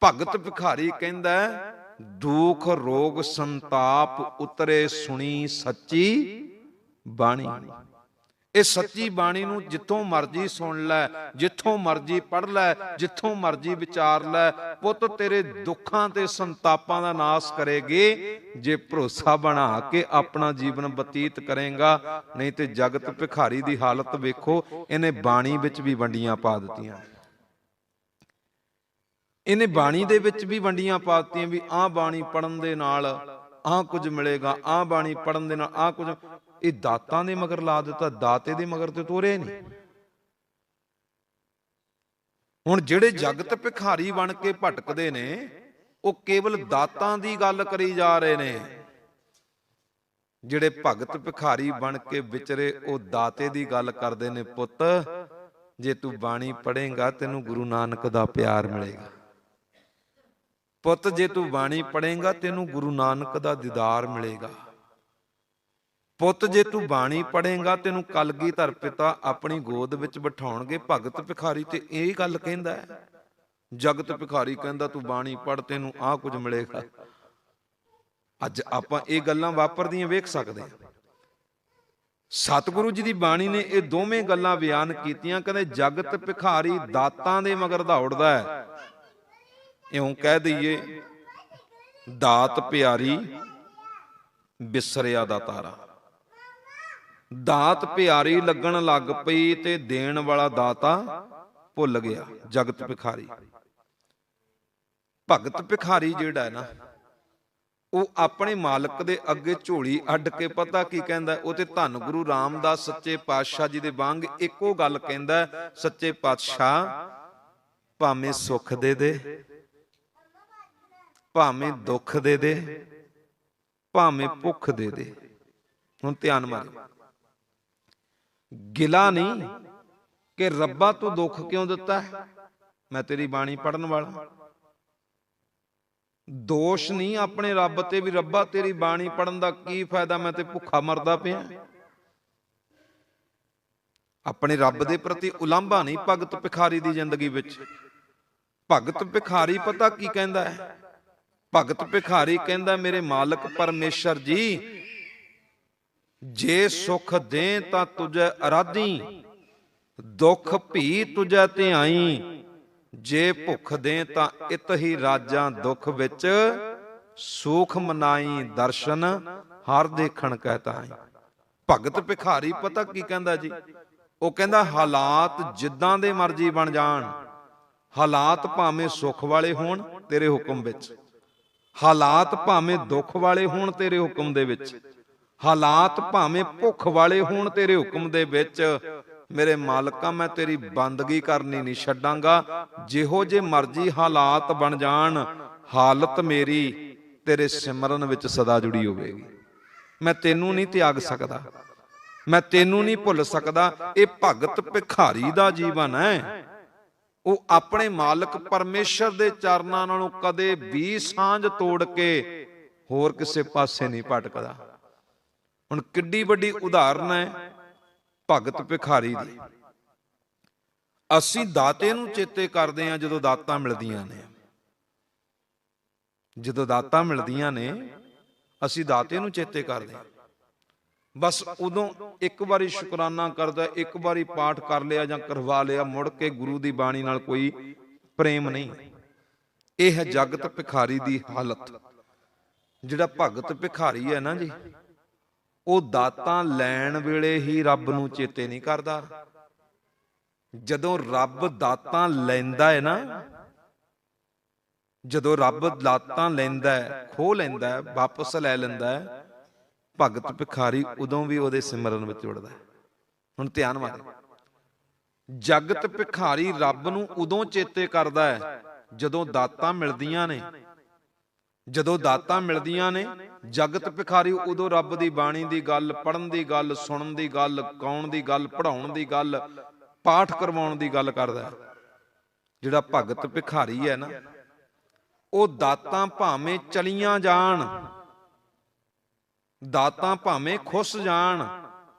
ਭਗਤ ਭਿਖਾਰੀ ਕਹਿੰਦਾ, ਦੁੱਖ ਰੋਗ ਸੰਤਾਪ ਉਤਰੇ ਸੁਣੀ ਸੱਚੀ ਬਾਣੀ। ਇਹ ਸੱਚੀ ਬਾਣੀ ਨੂੰ ਜਿੱਥੋਂ ਮਰਜ਼ੀ ਸੁਣ ਲੈ, ਜਿੱਥੋਂ ਮਰਜ਼ੀ ਪੜ੍ਹ ਲੈ, ਜਿੱਥੋਂ ਮਰਜ਼ੀ ਵਿਚਾਰ ਲੈ, ਪੁੱਤ ਤੇਰੇ ਦੁੱਖਾਂ ਤੇ ਸੰਤਾਪਾਂ ਦਾ ਨਾਸ ਕਰੇਗੀ ਜੇ ਭਰੋਸਾ ਬਣਾ ਕੇ ਆਪਣਾ ਜੀਵਨ ਬਤੀਤ ਕਰੇਗਾ। ਨਹੀਂ ਤੇ ਜਗਤ ਭਿਖਾਰੀ ਦੀ ਹਾਲਤ ਵੇਖੋ, ਇਹਨੇ ਬਾਣੀ ਵਿੱਚ ਵੀ ਵੰਡੀਆਂ ਪਾ ਦਿੱਤੀਆਂ। ਇਹਨੇ ਬਾਣੀ ਦੇ ਵਿੱਚ ਵੀ ਵੰਡੀਆਂ ਪਾ ਦਿੱਤੀਆਂ ਵੀ ਆਹ ਬਾਣੀ ਪੜਨ ਦੇ ਨਾਲ ਆਹ ਕੁਝ ਮਿਲੇਗਾ, ਆਹ ਬਾਣੀ ਪੜਨ ਦੇ ਨਾਲ ਆਹ ਕੁਝ। ਇਹ ਦਾਤਾਂ ਦੇ ਮਗਰ ਲਾ ਦਿੱਤਾ, ਦਾਤੇ ਦੇ ਮਗਰ ਤੇ ਤੋਰੇ ਨਹੀਂ। ਹੁਣ ਜਿਹੜੇ ਜਗਤ ਭਿਖਾਰੀ ਬਣ ਕੇ ਭਟਕਦੇ ਨੇ, ਉਹ ਕੇਵਲ ਦਾਤਾਂ ਦੀ ਗੱਲ ਕਰੀ ਜਾ ਰਹੇ ਨੇ। ਜਿਹੜੇ ਭਗਤ ਭਿਖਾਰੀ ਬਣ ਕੇ ਵਿਚਰੇ, ਉਹ ਦਾਤੇ ਦੀ ਗੱਲ ਕਰਦੇ ਨੇ। ਪੁੱਤ, ਜੇ ਤੂੰ ਬਾਣੀ ਪੜ੍ਹੇਗਾ ਤੈਨੂੰ ਗੁਰੂ ਨਾਨਕ ਦਾ ਪਿਆਰ ਮਿਲੇਗਾ। ਪੁੱਤ, ਜੇ ਤੂੰ ਬਾਣੀ ਪੜ੍ਹੇਗਾ ਤੈਨੂੰ ਗੁਰੂ ਨਾਨਕ ਦਾ ਦੀਦਾਰ ਮਿਲੇਗਾ। ਪੁੱਤ, ਜੇ ਤੂੰ ਬਾਣੀ ਪੜ੍ਹੇਗਾ ਤੈਨੂੰ ਕਲਗੀਧਰ ਪਿਤਾ ਆਪਣੀ ਗੋਦ ਵਿੱਚ ਬਿਠਾਉਣਗੇ। ਭਗਤ ਭਿਖਾਰੀ ਤੇ ਇਹ ਗੱਲ ਕਹਿੰਦਾ ਹੈ। ਜਗਤ ਭਿਖਾਰੀ ਕਹਿੰਦਾ ਤੂੰ ਬਾਣੀ ਪੜ੍ਹ ਤੈਨੂੰ ਆਹ ਕੁਝ ਮਿਲੇਗਾ। ਅੱਜ ਆਪਾਂ ਇਹ ਗੱਲਾਂ ਵਾਪਰਦੀਆਂ ਵੇਖ ਸਕਦੇ ਹਾਂ। ਸਤਿਗੁਰੂ ਜੀ ਦੀ ਬਾਣੀ ਨੇ ਇਹ ਦੋਵੇਂ ਗੱਲਾਂ ਬਿਆਨ ਕੀਤੀਆਂ। ਕਹਿੰਦੇ ਜਗਤ ਭਿਖਾਰੀ ਦਾਤਾਂ ਦੇ ਮਗਰ ਦੌੜਦਾ ਹੈ। ਇਉਂ ਕਹਿ ਦਈਏ ਦਾਤ ਪਿਆਰੀ ਬਿਸਰਿਆ ਦਾ ਤਾਰਾ। ਦਾਤ ਪਿਆਰੀ ਲੱਗਣ ਲੱਗ ਪਈ ਤੇ ਦੇਣ ਵਾਲਾ ਦਾਤਾ ਭੁੱਲ ਗਿਆ। ਜਗਤ ਭਿਖਾਰੀ, ਭਗਤ ਭਿਖਾਰੀ ਜਿਹੜਾ ਹੈ ਨਾ, ਉਹ ਆਪਣੇ ਮਾਲਕ ਦੇ ਅੱਗੇ ਝੋਲੀ ਅੱਡ ਕੇ ਪਤਾ ਕੀ ਕਹਿੰਦਾ? ਉਹ ਤੇ ਧੰਨ ਗੁਰੂ ਰਾਮਦਾਸ ਸੱਚੇ ਪਾਤਸ਼ਾਹ ਜੀ ਦੇ ਵਾਂਗ ਇੱਕੋ ਗੱਲ ਕਹਿੰਦਾ, ਸੱਚੇ ਪਾਤਸ਼ਾਹ ਭਾਵੇਂ ਸੁੱਖ ਦੇ ਦੇ, ਭਾਵੇਂ ਦੁੱਖ ਦੇ ਦੇ, ਭਾਵੇਂ ਭੁੱਖ ਦੇ ਦੇ। ਹੁਣ ਧਿਆਨ ਮਾਰੋ, ਗਿਲਾ ਨਹੀਂ ਕਿ ਰੱਬਾ ਤੂੰ ਦੁੱਖ ਕਿਉਂ ਦਿੱਤਾ, ਮੈਂ ਤੇਰੀ ਬਾਣੀ ਪੜਨ ਵਾਲਾ। ਦੋਸ਼ ਨਹੀਂ ਆਪਣੇ ਰੱਬ ਤੇ ਵੀ, ਰੱਬਾ ਤੇਰੀ ਬਾਣੀ ਪੜਨ ਦਾ ਕੀ ਫਾਇਦਾ, ਮੈਂ ਤੇ ਭੁੱਖਾ ਮਰਦਾ ਪਿਆ। ਆਪਣੇ ਰੱਬ ਦੇ ਪ੍ਰਤੀ ਉਲਾਂਭਾ ਨਹੀਂ ਭਗਤ ਭਿਖਾਰੀ ਦੀ ਜ਼ਿੰਦਗੀ ਵਿੱਚ। ਭਗਤ ਭਿਖਾਰੀ ਪਤਾ ਕੀ ਕਹਿੰਦਾ ਹੈ? ਭਗਤ ਭਿਖਾਰੀ ਕਹਿੰਦਾ, ਮੇਰੇ ਮਾਲਕ ਪਰਮੇਸ਼ਰ ਜੀ, ਜੇ ਸੁਖ ਦੇ ਤਾਂ ਤੁਝੈ ਅਰਾਧੀ, ਦੁੱਖ ਭੀ ਤੁਝੈ ਧਿਆਈ, ਜੇ ਭੁੱਖ ਦੇ ਤਾਂ ਇਤ ਹੀ ਰਾਜਾਂ ਦੁੱਖ ਵਿੱਚ, ਸੁਖ ਮਨਾਈ ਦਰਸ਼ਨ ਹਰ ਦੇਖਣ ਕਹਿਤਾਈ। ਭਗਤ ਭਿਖਾਰੀ ਪਤਾ ਕੀ ਕਹਿੰਦਾ ਜੀ? ਉਹ ਕਹਿੰਦਾ ਹਾਲਾਤ ਜਿੱਦਾਂ ਦੇ ਮਰਜ਼ੀ ਬਣ ਜਾਣ, ਹਾਲਾਤ ਭਾਵੇਂ ਸੁੱਖ ਵਾਲੇ ਹੋਣ ਤੇਰੇ ਹੁਕਮ ਵਿੱਚ, ਹਾਲਾਤ ਭਾਵੇਂ ਦੁੱਖ ਵਾਲੇ ਹੋਣ ਤੇਰੇ ਹੁਕਮ ਦੇ ਵਿੱਚ, ਹਾਲਾਤ ਭਾਵੇਂ ਭੁੱਖ ਵਾਲੇ ਹੋਣ ਤੇਰੇ ਹੁਕਮ ਦੇ ਵਿੱਚ, ਮੇਰੇ ਮਾਲਕਾ ਮੈਂ ਤੇਰੀ ਬੰਦਗੀ ਕਰਨੀ ਨਹੀਂ ਛੱਡਾਂਗਾ। ਜਿਹੋ ਜੇ ਮਰਜ਼ੀ ਹਾਲਾਤ ਬਣ ਜਾਣ, ਹਾਲਤ ਮੇਰੀ ਤੇਰੇ ਸਿਮਰਨ ਵਿੱਚ ਸਦਾ ਜੁੜੀ ਹੋਵੇਗੀ। ਮੈਂ ਤੈਨੂੰ ਨਹੀਂ ਤਿਆਗ ਸਕਦਾ, ਮੈਂ ਤੈਨੂੰ ਨਹੀਂ ਭੁੱਲ ਸਕਦਾ। ਇਹ ਭਗਤ ਭਿਖਾਰੀ ਦਾ ਜੀਵਨ ਹੈ। ਉਹ ਆਪਣੇ ਮਾਲਕ ਪਰਮੇਸ਼ਰ ਦੇ ਚਰਨਾਂ ਨਾਲੋਂ ਕਦੇ ਵੀ ਸਾਂਝ ਤੋੜ ਕੇ ਹੋਰ ਕਿਸੇ ਪਾਸੇ ਨਹੀਂ ਭਟਕਦਾ। ਹੁਣ ਕਿੱਡੀ ਵੱਡੀ ਉਦਾਹਰਨ ਹੈ ਭਗਤ ਭਿਖਾਰੀ ਦੀ। ਅਸੀਂ ਦਾਤੇ ਨੂੰ ਚੇਤੇ ਕਰਦੇ ਹਾਂ ਜਦੋਂ ਦਾਤਾਂ ਮਿਲਦੀਆਂ ਨੇ। ਜਦੋਂ ਦਾਤਾਂ ਮਿਲਦੀਆਂ ਨੇ ਅਸੀਂ ਦਾਤੇ ਨੂੰ ਚੇਤੇ ਕਰਦੇ ਹਾਂ। ਬਸ ਉਦੋਂ ਇੱਕ ਵਾਰੀ ਸ਼ੁਕਰਾਨਾ ਕਰਦਾ, ਇੱਕ ਵਾਰੀ ਪਾਠ ਕਰ ਲਿਆ ਜਾਂ ਕਰਵਾ ਲਿਆ, ਮੁੜ ਕੇ ਗੁਰੂ ਦੀ ਬਾਣੀ ਨਾਲ ਕੋਈ ਪ੍ਰੇਮ ਨਹੀਂ। ਇਹ ਹੈ ਜਗਤ ਭਿਖਾਰੀ ਦੀ ਹਾਲਤ। ਜਿਹੜਾ ਭਗਤ ਭਿਖਾਰੀ ਹੈ ਨਾ ਜੀ, ਉਹ ਦਾਤਾਂ ਲੈਣ ਵੇਲੇ ਹੀ ਰੱਬ ਨੂੰ ਚੇਤੇ ਨਹੀਂ ਕਰਦਾ। ਜਦੋਂ ਰੱਬ ਦਾਤਾਂ ਲੈਂਦਾ ਹੈ ਨਾ, ਜਦੋਂ ਰੱਬ ਦਾਤਾਂ ਲੈਂਦਾ ਹੈ, ਖੋਹ ਲੈਂਦਾ ਹੈ, ਵਾਪਸ ਲੈ ਲੈਂਦਾ ਹੈ, ਭਗਤ ਭਿਖਾਰੀ ਉਦੋਂ ਵੀ ਉਹਦੇ ਸਿਮਰਨ ਵਿੱਚ ਜੁੜਦਾ ਹੈ। ਹੁਣ ਧਿਆਨ ਮਾਰੋ, ਜਗਤ ਭਿਖਾਰੀ ਰੱਬ ਨੂੰ ਉਦੋਂ ਚੇਤੇ ਕਰਦਾ ਹੈ ਜਦੋਂ ਦਾਤਾਂ ਮਿਲਦੀਆਂ ਨੇ। ਜਦੋਂ ਦਾਤਾਂ ਮਿਲਦੀਆਂ ਨੇ, ਜਗਤ ਭਿਖਾਰੀ ਉਦੋਂ ਰੱਬ ਦੀ ਬਾਣੀ ਦੀ ਗੱਲ, ਪੜਨ ਦੀ ਗੱਲ, ਸੁਣਨ ਦੀ ਗੱਲ, ਗਾਉਣ ਦੀ ਗੱਲ, ਪੜਾਉਣ ਦੀ ਗੱਲ, ਪਾਠ ਕਰਵਾਉਣ ਦੀ ਗੱਲ ਕਰਦਾ। ਜਿਹੜਾ ਭਗਤ ਭਿਖਾਰੀ ਹੈ ਨਾ, ਉਹ ਦਾਤਾਂ ਭਾਵੇਂ ਚਲੀਆਂ ਜਾਣ, ਦਾਤਾਂ ਭਾਵੇਂ ਖੁੱਸ ਜਾਣ,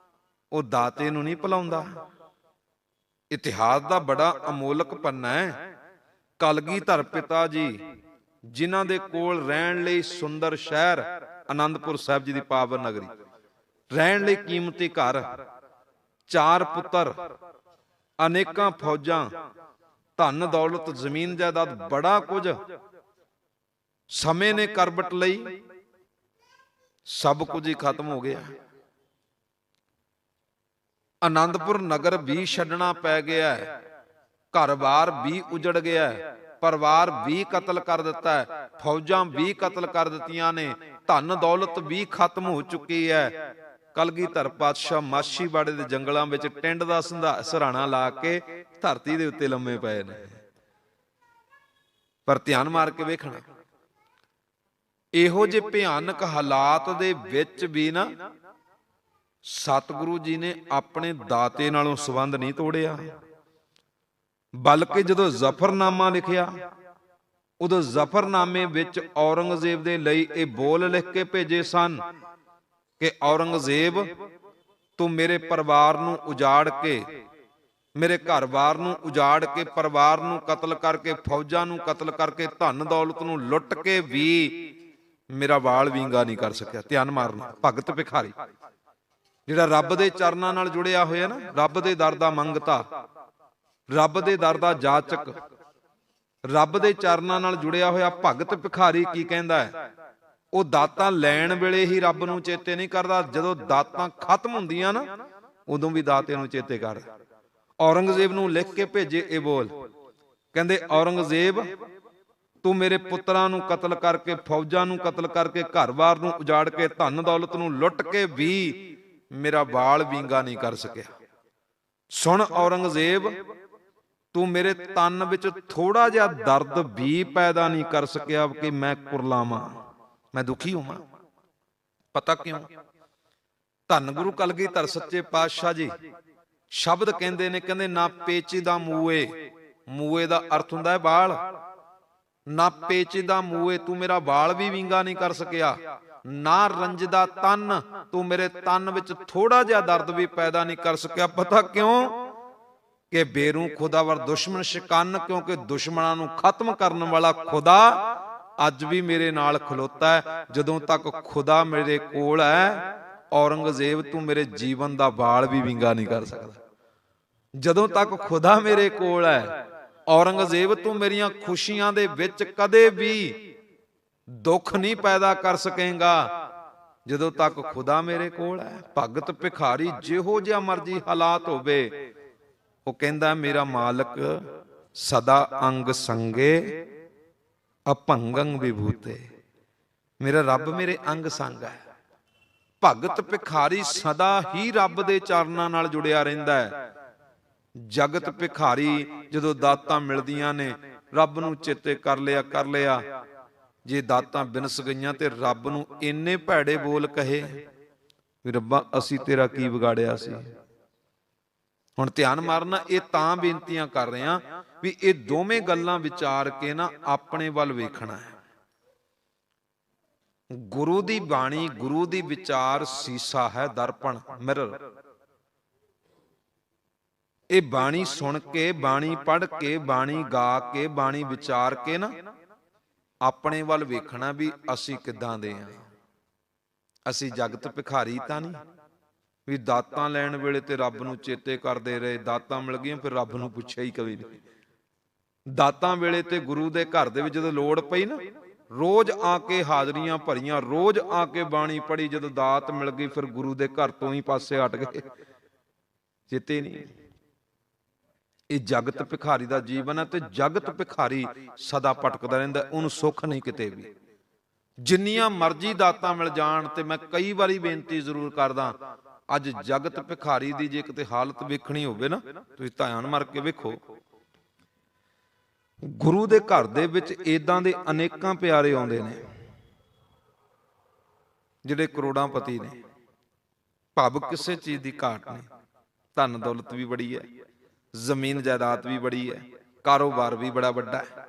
ਉਹ ਦਾਤੇ ਨੂੰ ਨਹੀਂ ਭੁਲਾਉਂਦਾ। ਇਤਿਹਾਸ ਦਾ ਬੜਾ ਅਮੋਲਕ ਪੰਨਾ ਹੈ। ਕਲਗੀਧਰ ਪਿਤਾ ਜੀ, ਜਿਨ੍ਹਾਂ ਦੇ ਕੋਲ ਰਹਿਣ ਲਈ ਸੁੰਦਰ ਸ਼ਹਿਰ ਆਨੰਦਪੁਰ ਸਾਹਿਬ ਜੀ ਦੀ ਪਾਵਨ ਨਗਰੀ, ਰਹਿਣ ਲਈ ਕੀਮਤੀ ਘਰ, 4 ਪੁੱਤਰ, ਅਨੇਕਾਂ ਫੌਜਾਂ, ਧਨ ਦੌਲਤ, ਜ਼ਮੀਨ ਜਾਇਦਾਦ, ਬੜਾ ਕੁਝ ਸਮੇਂ ਨੇ ਕਰਵਟ ਲਈ, ਸਭ ਕੁਝ ਹੀ ਖਤਮ ਹੋ ਗਿਆ। ਆਨੰਦਪੁਰ ਨਗਰ ਵੀ ਛੱਡਣਾ ਪੈ ਗਿਆ, ਘਰ-ਬਾਰ ਵੀ ਉਜੜ ਗਿਆ, ਪਰਿਵਾਰ ਵੀ ਕਤਲ ਕਰ ਦਿੱਤਾ ਹੈ, ਫੌਜਾਂ ਵੀ ਕਤਲ ਕਰ ਦਿੱਤੀਆਂ ਨੇ, ਧਨ ਦੌਲਤ ਵੀ ਖਤਮ ਹੋ ਚੁੱਕੀ ਹੈ। ਕਲਗੀਧਰ ਪਾਤਸ਼ਾਹ ਮਾਛੀਵਾੜੇ ਦੇ ਜੰਗਲਾਂ ਵਿੱਚ ਟਿੰਡ ਦਾ ਸਰਾਣਾ ਲਾ ਕੇ ਧਰਤੀ ਦੇ ਉੱਤੇ ਲੰਮੇ ਪਏ ਨੇ। ਪਰ ਧਿਆਨ ਮਾਰ ਕੇ ਵੇਖਣਾ, ਇਹੋ ਜਿਹੇ ਭਿਆਨਕ ਹਾਲਾਤ ਦੇ ਵਿੱਚ ਵੀ ਨਾ ਸਤਿਗੁਰੂ ਜੀ ਨੇ ਆਪਣੇ ਦਾਤੇ ਨਾਲੋਂ ਸੰਬੰਧ ਨਹੀਂ ਤੋੜਿਆ। ਬਲਕਿ ਜਦੋਂ ਜ਼ਫਰਨਾਮਾ ਲਿਖਿਆ, ਉਦੋਂ ਜ਼ਫਰਨਾਮੇ ਵਿੱਚ ਔਰੰਗਜ਼ੇਬ ਦੇ ਲਈ ਇਹ ਬੋਲ ਲਿਖ ਕੇ ਭੇਜੇ ਸਨ ਕਿ ਔਰੰਗਜ਼ੇਬ, ਤੂੰ ਮੇਰੇ ਪਰਿਵਾਰ ਨੂੰ ਉਜਾੜ ਕੇ, ਮੇਰੇ ਘਰ-ਬਾਰ ਨੂੰ ਉਜਾੜ ਕੇ, ਪਰਿਵਾਰ ਨੂੰ ਕਤਲ ਕਰਕੇ, ਫੌਜਾਂ ਨੂੰ ਕਤਲ ਕਰਕੇ, ਧਨ ਦੌਲਤ ਨੂੰ ਲੁੱਟ ਕੇ ਵੀ ਮੇਰਾ ਵਾਲ ਵਿੰਗਾ ਨਹੀਂ ਕਰ ਸਕਿਆ। ਧਿਆਨ ਮਾਰਨਾ, ਭਗਤ ਭਿਖਾਰੀ। ਜਿਹੜਾ ਰੱਬ ਦੇ ਚਰਨਾਂ ਨਾਲ ਜੁੜਿਆ ਹੋਇਆ ਨਾ, ਰੱਬ ਦੇ ਦਰ ਦਾ ਮੰਗਤਾ, ਰੱਬ ਦੇ ਦਰ ਦਾ ਜਾਚਕ, ਰੱਬ ਦੇ ਚਰਨਾਂ ਨਾਲ ਜੁੜਿਆ ਹੋਇਆ ਭਗਤ ਭਿਖਾਰੀ ਕੀ ਕਹਿੰਦਾ ਹੈ? ਉਹ ਦਾਤਾਂ ਲੈਣ ਵੇਲੇ ਹੀ ਰੱਬ ਨੂੰ ਚੇਤੇ ਨਹੀਂ ਕਰਦਾ, ਜਦੋਂ ਦਾਤਾਂ ਖਤਮ ਹੁੰਦੀਆਂ ਨਾ ਉਦੋਂ ਵੀ ਦਾਤੇ ਨੂੰ ਚੇਤੇ ਕਰ। ਔਰੰਗਜ਼ੇਬ ਨੂੰ ਲਿਖ ਕੇ ਭੇਜੇ ਇਹ ਬੋਲ, ਕਹਿੰਦੇ ਔਰੰਗਜ਼ੇਬ ਤੂੰ ਮੇਰੇ ਪੁੱਤਰਾਂ ਨੂੰ ਕਤਲ ਕਰਕੇ, ਫੌਜਾਂ ਨੂੰ ਕਤਲ ਕਰਕੇ, ਘਰ-ਬਾਰ ਨੂੰ ਉਜਾੜ ਕੇ, ਧਨ ਦੌਲਤ ਨੂੰ ਲੁੱਟ ਕੇ ਵੀ ਮੇਰਾ ਵਾਲ ਵਿੰਗਾ ਨਹੀਂ ਕਰ ਸਕਿਆ। ਸੁਣ ਔਰੰਗਜ਼ੇਬ, ਤੂੰ ਮੇਰੇ ਤਨ ਵਿੱਚ ਥੋੜਾ ਜਿਹਾ ਦਰਦ ਵੀ ਪੈਦਾ ਨਹੀਂ ਕਰ ਸਕਿਆ ਕਿ ਮੈਂ ਕੁਰਲਾਵਾਂ, ਮੈਂ ਦੁਖੀ ਹੋਵਾਂ। ਪਤਾ ਕਿਉਂ? ਧੰਨ ਗੁਰੂ ਕਲਗੀਧਰ ਸੱਚੇ ਪਾਤਸ਼ਾਹ ਜੀ ਸ਼ਬਦ ਕਹਿੰਦੇ ਨੇ, ਕਹਿੰਦੇ ਨਾ ਪੇਚੀਦਾ ਮੂਏ, ਮੂਏ ਦਾ ਅਰਥ ਹੁੰਦਾ ਹੈ ਵਾਲ, ਨਾ ਪੇਚੀਦਾ ਮੂਏ, ਤੂੰ ਮੇਰਾ ਵਾਲ ਵੀ ਵਿੰਗਾ ਨਹੀਂ ਕਰ ਸਕਿਆ। ਨਾ ਰੰਜਦਾ ਤਨ, ਤੂੰ ਮੇਰੇ ਤਨ ਵਿੱਚ ਥੋੜਾ ਜਿਹਾ ਦਰਦ ਵੀ ਪੈਦਾ ਨਹੀਂ ਕਰ ਸਕਿਆ। ਪਤਾ ਕਿਉਂ? ਕਿ ਬੇਰੂ ਖੁਦਾਵਰ ਦੁਸ਼ਮਣ ਸ਼ਿਕਨ, ਕਿਉਂਕਿ ਦੁਸ਼ਮਣਾਂ ਨੂੰ ਖਤਮ ਕਰਨ ਵਾਲਾ ਖੁਦਾ ਅੱਜ ਵੀ ਮੇਰੇ ਨਾਲ ਖਲੋਤਾ ਹੈ। ਜਦੋਂ ਤੱਕ ਖੁਦਾ ਮੇਰੇ ਕੋਲ ਹੈ, ਔਰੰਗਜ਼ੇਬ ਤੂੰ ਮੇਰੇ ਜੀਵਨ ਦਾ ਵਾਲ ਵੀ ਵਿੰਗਾ ਨਹੀਂ ਕਰ ਸਕਦਾ। ਜਦੋਂ ਤੱਕ ਖੁਦਾ ਮੇਰੇ ਕੋਲ ਹੈ, ਔਰੰਗਜ਼ੇਬ ਤੂੰ ਮੇਰੀਆਂ ਖੁਸ਼ੀਆਂ ਦੇ ਵਿੱਚ ਕਦੇ ਵੀ ਦੁੱਖ ਨਹੀਂ ਪੈਦਾ ਕਰ ਸਕੇਗਾ, ਜਦੋਂ ਤੱਕ ਖੁਦਾ ਮੇਰੇ ਕੋਲ ਹੈ। ਭਗਤ ਭਿਖਾਰੀ ਜਿਹੋ ਜਿਹਾ ਮਰਜ਼ੀ ਹਾਲਾਤ ਹੋਵੇ, ਉਹ ਕਹਿੰਦਾ ਮੇਰਾ ਮਾਲਕ ਸਦਾ ਅੰਗ ਸੰਗੇ ਅਭੰਗੰ ਵਿਭੂਤੇ, ਮੇਰਾ ਰੱਬ ਮੇਰੇ ਅੰਗ ਸੰਗ ਹੈ। ਭਗਤ ਭਿਖਾਰੀ ਸਦਾ ਹੀ ਰੱਬ ਦੇ ਚਰਨਾਂ ਨਾਲ ਜੁੜਿਆ ਰਹਿੰਦਾ ਹੈ। ਜਗਤ ਭਿਖਾਰੀ ਜਦੋਂ ਦਾਤਾਂ ਮਿਲਦੀਆਂ ਨੇ, ਰੱਬ ਨੂੰ ਚੇਤੇ ਕਰ ਲਿਆ। ਜੇ ਦਾਤਾਂ ਬਿਨਸ ਗਈਆਂ ਤੇ ਰੱਬ ਨੂੰ ਇੰਨੇ ਭੈੜੇ ਬੋਲ ਕਹੇ ਵੀ ਰੱਬਾ ਅਸੀਂ ਤੇਰਾ ਕੀ ਵਿਗਾੜਿਆ ਸੀ। ਹੁਣ ਧਿਆਨ ਮਾਰਨਾ, ਇਹ ਤਾਂ ਬੇਨਤੀਆਂ ਕਰ ਰਹੇ ਹਾਂ ਵੀ ਇਹ ਦੋਵੇਂ ਗੱਲਾਂ ਵਿਚਾਰ ਕੇ ਨਾ ਆਪਣੇ ਵੱਲ ਵੇਖਣਾ ਹੈ। ਗੁਰੂ ਦੀ ਬਾਣੀ, ਗੁਰੂ ਦੀ ਵਿਚਾਰ ਸੀਸਾ ਹੈ, ਦਰਪਣ, ਮਿਰਰ। ਇਹ ਬਾਣੀ ਸੁਣ ਕੇ, ਬਾਣੀ ਪੜ੍ਹ ਕੇ, ਬਾਣੀ ਗਾ ਕੇ, ਬਾਣੀ ਵਿਚਾਰ ਕੇ ਨਾ ਆਪਣੇ ਵੱਲ ਵੇਖਣਾ ਵੀ ਅਸੀਂ ਕਿੱਦਾਂ ਦੇ ਹਾਂ। ਅਸੀਂ ਜਗਤ ਭਿਖਾਰੀ ਤਾਂ ਨਹੀਂ ਵੀ ਦਾਤਾਂ ਲੈਣ ਵੇਲੇ ਤੇ ਰੱਬ ਨੂੰ ਚੇਤੇ ਕਰਦੇ ਰਹੇ, ਦਾਤਾਂ ਮਿਲ ਗਈਆਂ ਫਿਰ ਰੱਬ ਨੂੰ ਪੁੱਛਿਆ ਹੀ ਕਦੇ ਨਹੀਂ। ਦਾਤਾਂ ਵੇਲੇ ਤੇ ਗੁਰੂ ਦੇ ਘਰ ਦੇ ਵਿੱਚ ਜਦੋਂ ਲੋੜ ਪਈ ਨਾ, ਰੋਜ਼ ਆ ਕੇ ਹਾਜ਼ਰੀਆਂ ਭਰੀਆਂ, ਰੋਜ਼ ਆ ਕੇ ਬਾਣੀ ਪੜ੍ਹੀ। ਜਦੋਂ ਦਾਤ ਮਿਲ ਗਈ ਫਿਰ ਗੁਰੂ ਦੇ ਘਰ ਤੋਂ ਹੀ ਪਾਸੇ ਹਟ ਗਏ, ਚੇਤੇ ਨਹੀਂ। ਇਹ ਜਗਤ ਭਿਖਾਰੀ ਦਾ ਜੀਵਨ ਹੈ ਤੇ ਜਗਤ ਭਿਖਾਰੀ ਸਦਾ ਭਟਕਦਾ ਰਹਿੰਦਾ, ਉਹਨੂੰ ਸੁੱਖ ਨਹੀਂ ਕਿਤੇ ਵੀ। ਜਿੰਨੀਆਂ ਮਰਜ਼ੀ ਦਾਤਾਂ ਮਿਲ ਜਾਣ, ਤੇ ਮੈਂ ਕਈ ਵਾਰੀ ਬੇਨਤੀ ਜ਼ਰੂਰ ਕਰਦਾ, ਅੱਜ ਜਗਤ ਭਿਖਾਰੀ ਦੀ ਜੇ ਕਿਤੇ ਹਾਲਤ ਵੇਖਣੀ ਹੋਵੇ ਨਾ, ਤੁਸੀਂ ਧਿਆਨ ਮਾਰ ਕੇ ਵੇਖੋ। ਗੁਰੂ ਦੇ ਘਰ ਦੇ ਵਿੱਚ ਏਦਾਂ ਦੇ ਅਨੇਕਾਂ ਪਿਆਰੇ ਆਉਂਦੇ ਨੇ ਜਿਹੜੇ ਕਰੋੜਾਂਪਤੀ ਨੇ, ਭਾਵ ਕਿਸੇ ਚੀਜ਼ ਦੀ ਘਾਟ ਨਹੀਂ, ਧਨ ਦੌਲਤ ਵੀ ਬੜੀ ਹੈ, ਜ਼ਮੀਨ ਜਾਇਦਾਦ ਵੀ ਬੜੀ ਹੈ, ਕਾਰੋਬਾਰ ਵੀ ਬੜਾ ਵੱਡਾ ਹੈ।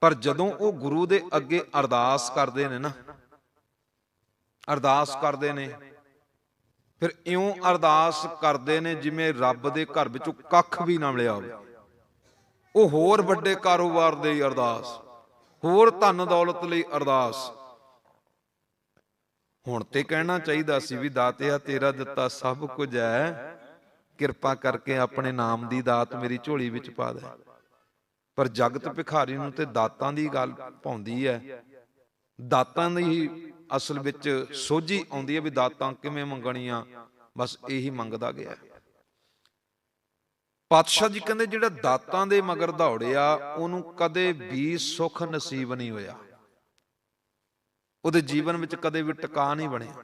ਪਰ ਜਦੋਂ ਉਹ ਗੁਰੂ ਦੇ ਅੱਗੇ ਅਰਦਾਸ ਕਰਦੇ ਨੇ ਨਾ, ਅਰਦਾਸ ਕਰਦੇ ਨੇ, ਫਿਰ ਇਉਂ ਅਰਦਾਸ ਕਰਦੇ ਨੇ ਜਿਵੇਂ ਰੱਬ ਦੇ ਘਰ ਵਿੱਚੋਂ ਕੱਖ ਵੀ ਨਾ ਮਿਲਿਆ ਹੋਵੇ। ਉਹ ਹੋਰ ਵੱਡੇ ਕਾਰੋਬਾਰ ਲਈ ਅਰਦਾਸ, ਹੋਰ ਧਨ ਦੌਲਤ ਲਈ ਅਰਦਾਸ। ਹੁਣ ਤੇ ਕਹਿਣਾ ਚਾਹੀਦਾ ਸੀ ਵੀ ਦਾਤਿਆ ਤੇਰਾ ਦਿੱਤਾ ਸਭ ਕੁਝ ਹੈ, ਕਿਰਪਾ ਕਰਕੇ ਆਪਣੇ ਨਾਮ ਦੀ ਦਾਤ ਮੇਰੀ ਝੋਲੀ ਵਿੱਚ ਪਾ ਦੇ। ਪਰ ਜਗਤ ਭਿਖਾਰੀ ਨੂੰ ਤੇ ਦਾਤਾਂ ਦੀ ਗੱਲ ਪਾਉਂਦੀ ਹੈ, ਦਾਤਾਂ ਦੀ ਅਸਲ ਵਿੱਚ ਸੋਝੀ ਆਉਂਦੀ ਹੈ ਵੀ ਦਾਤਾਂ ਕਿਵੇਂ ਮੰਗਣੀਆਂ, ਬਸ ਇਹੀ ਮੰਗਦਾ ਗਿਆ। ਪਾਤਸ਼ਾਹ ਜੀ ਕਹਿੰਦੇ ਜਿਹੜਾ ਦਾਤਾਂ ਦੇ ਮਗਰ ਦੌੜਿਆ ਉਹਨੂੰ ਕਦੇ ਵੀ ਸੁੱਖ ਨਸੀਬ ਨਹੀਂ ਹੋਇਆ, ਉਹਦੇ ਜੀਵਨ ਵਿੱਚ ਕਦੇ ਵੀ ਟਿਕਾ ਨਹੀਂ ਬਣਿਆ,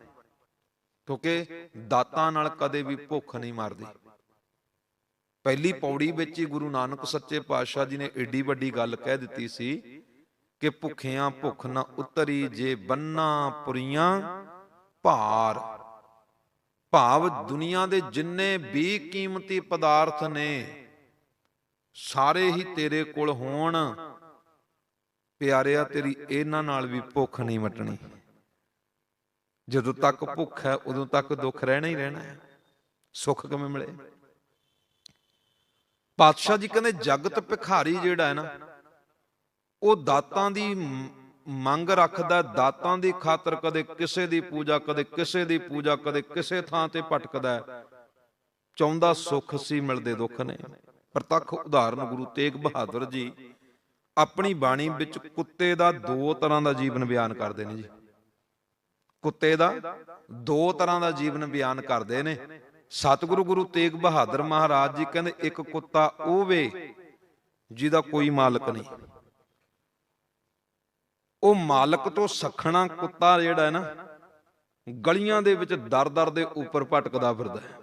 ਕਿਉਂਕਿ ਦਾਤਾਂ ਨਾਲ ਕਦੇ ਵੀ ਭੁੱਖ ਨਹੀਂ ਮਰਦੀ। ਪਹਿਲੀ ਪੌੜੀ ਵਿੱਚ ਹੀ ਗੁਰੂ ਨਾਨਕ ਸੱਚੇ ਪਾਤਸ਼ਾਹ ਜੀ ਨੇ ਏਡੀ ਵੱਡੀ ਗੱਲ ਕਹਿ ਦਿੱਤੀ ਸੀ ਕਿ ਭੁੱਖਿਆਂ ਭੁੱਖ ਨਾ ਉਤਰੀ, ਜੇ ਬੰਨਾ ਪੁਰੀਆਂ ਭਾਰ। ਭਾਵ ਦੁਨੀਆ ਦੇ ਜਿੰਨੇ ਵੀ ਕੀਮਤੀ ਪਦਾਰਥ ਨੇ ਸਾਰੇ ਹੀ ਤੇਰੇ ਕੋਲ ਹੋਣ, ਪਿਆਰਿਆ ਤੇਰੀ ਇਹਨਾਂ ਨਾਲ ਵੀ ਭੁੱਖ ਨਹੀਂ ਮਿਟਣੀ। ਜਦੋਂ ਤੱਕ ਭੁੱਖ ਹੈ ਉਦੋਂ ਤੱਕ ਦੁੱਖ ਰਹਿਣਾ ਹੀ ਰਹਿਣਾ ਹੈ, ਸੁੱਖ ਕਿਵੇਂ ਮਿਲੇ। ਪਾਤਸ਼ਾਹ ਜੀ ਕਹਿੰਦੇ ਜਗਤ ਭਿਖਾਰੀ ਜਿਹੜਾ ਹੈ ਨਾ, ਉਹ ਦਾਤਾਂ ਦੀ ਮੰਗ ਰੱਖਦਾ ਦਾਤਾਂ ਦੀ ਖਾਤਰ, ਕਦੇ ਕਿਸੇ ਦੀ ਪੂਜਾ, ਕਦੇ ਕਿਸੇ ਦੀ ਪੂਜਾ, ਕਦੇ ਕਿਸੇ ਥਾਂ ਤੇ ਭਟਕਦਾ ਹੈ। ਚਾਹੁੰਦਾ ਸੁੱਖ ਸੀ, ਮਿਲਦੇ ਦੁੱਖ ਨੇ। ਪ੍ਰਤੱਖ ਉਦਾਹਰਨ ਗੁਰੂ ਤੇਗ ਬਹਾਦਰ ਜੀ ਆਪਣੀ ਬਾਣੀ ਵਿੱਚ ਕੁੱਤੇ ਦਾ ਦੋ ਤਰ੍ਹਾਂ ਦਾ ਜੀਵਨ ਬਿਆਨ ਕਰਦੇ ਨੇ ਜੀ। ਕੁੱਤੇ ਦਾ ਦੋ ਤਰ੍ਹਾਂ ਦਾ ਜੀਵਨ ਬਿਆਨ ਕਰਦੇ ਨੇ। ਸਤਿਗੁਰੂ ਗੁਰੂ ਤੇਗ ਬਹਾਦਰ ਮਹਾਰਾਜ ਜੀ ਕਹਿੰਦੇ ਇੱਕ ਕੁੱਤਾ ਉਹ ਵੇ ਜਿਹਦਾ ਕੋਈ ਮਾਲਕ ਨਹੀਂ। ਉਹ ਮਾਲਕ ਤੋਂ ਸੱਖਣਾ ਕੁੱਤਾ ਜਿਹੜਾ ਹੈ ਨਾ, ਗਲੀਆਂ ਦੇ ਵਿੱਚ ਦਰ-ਦਰ ਦੇ ਉੱਪਰ ਭਟਕਦਾ ਫਿਰਦਾ ਹੈ।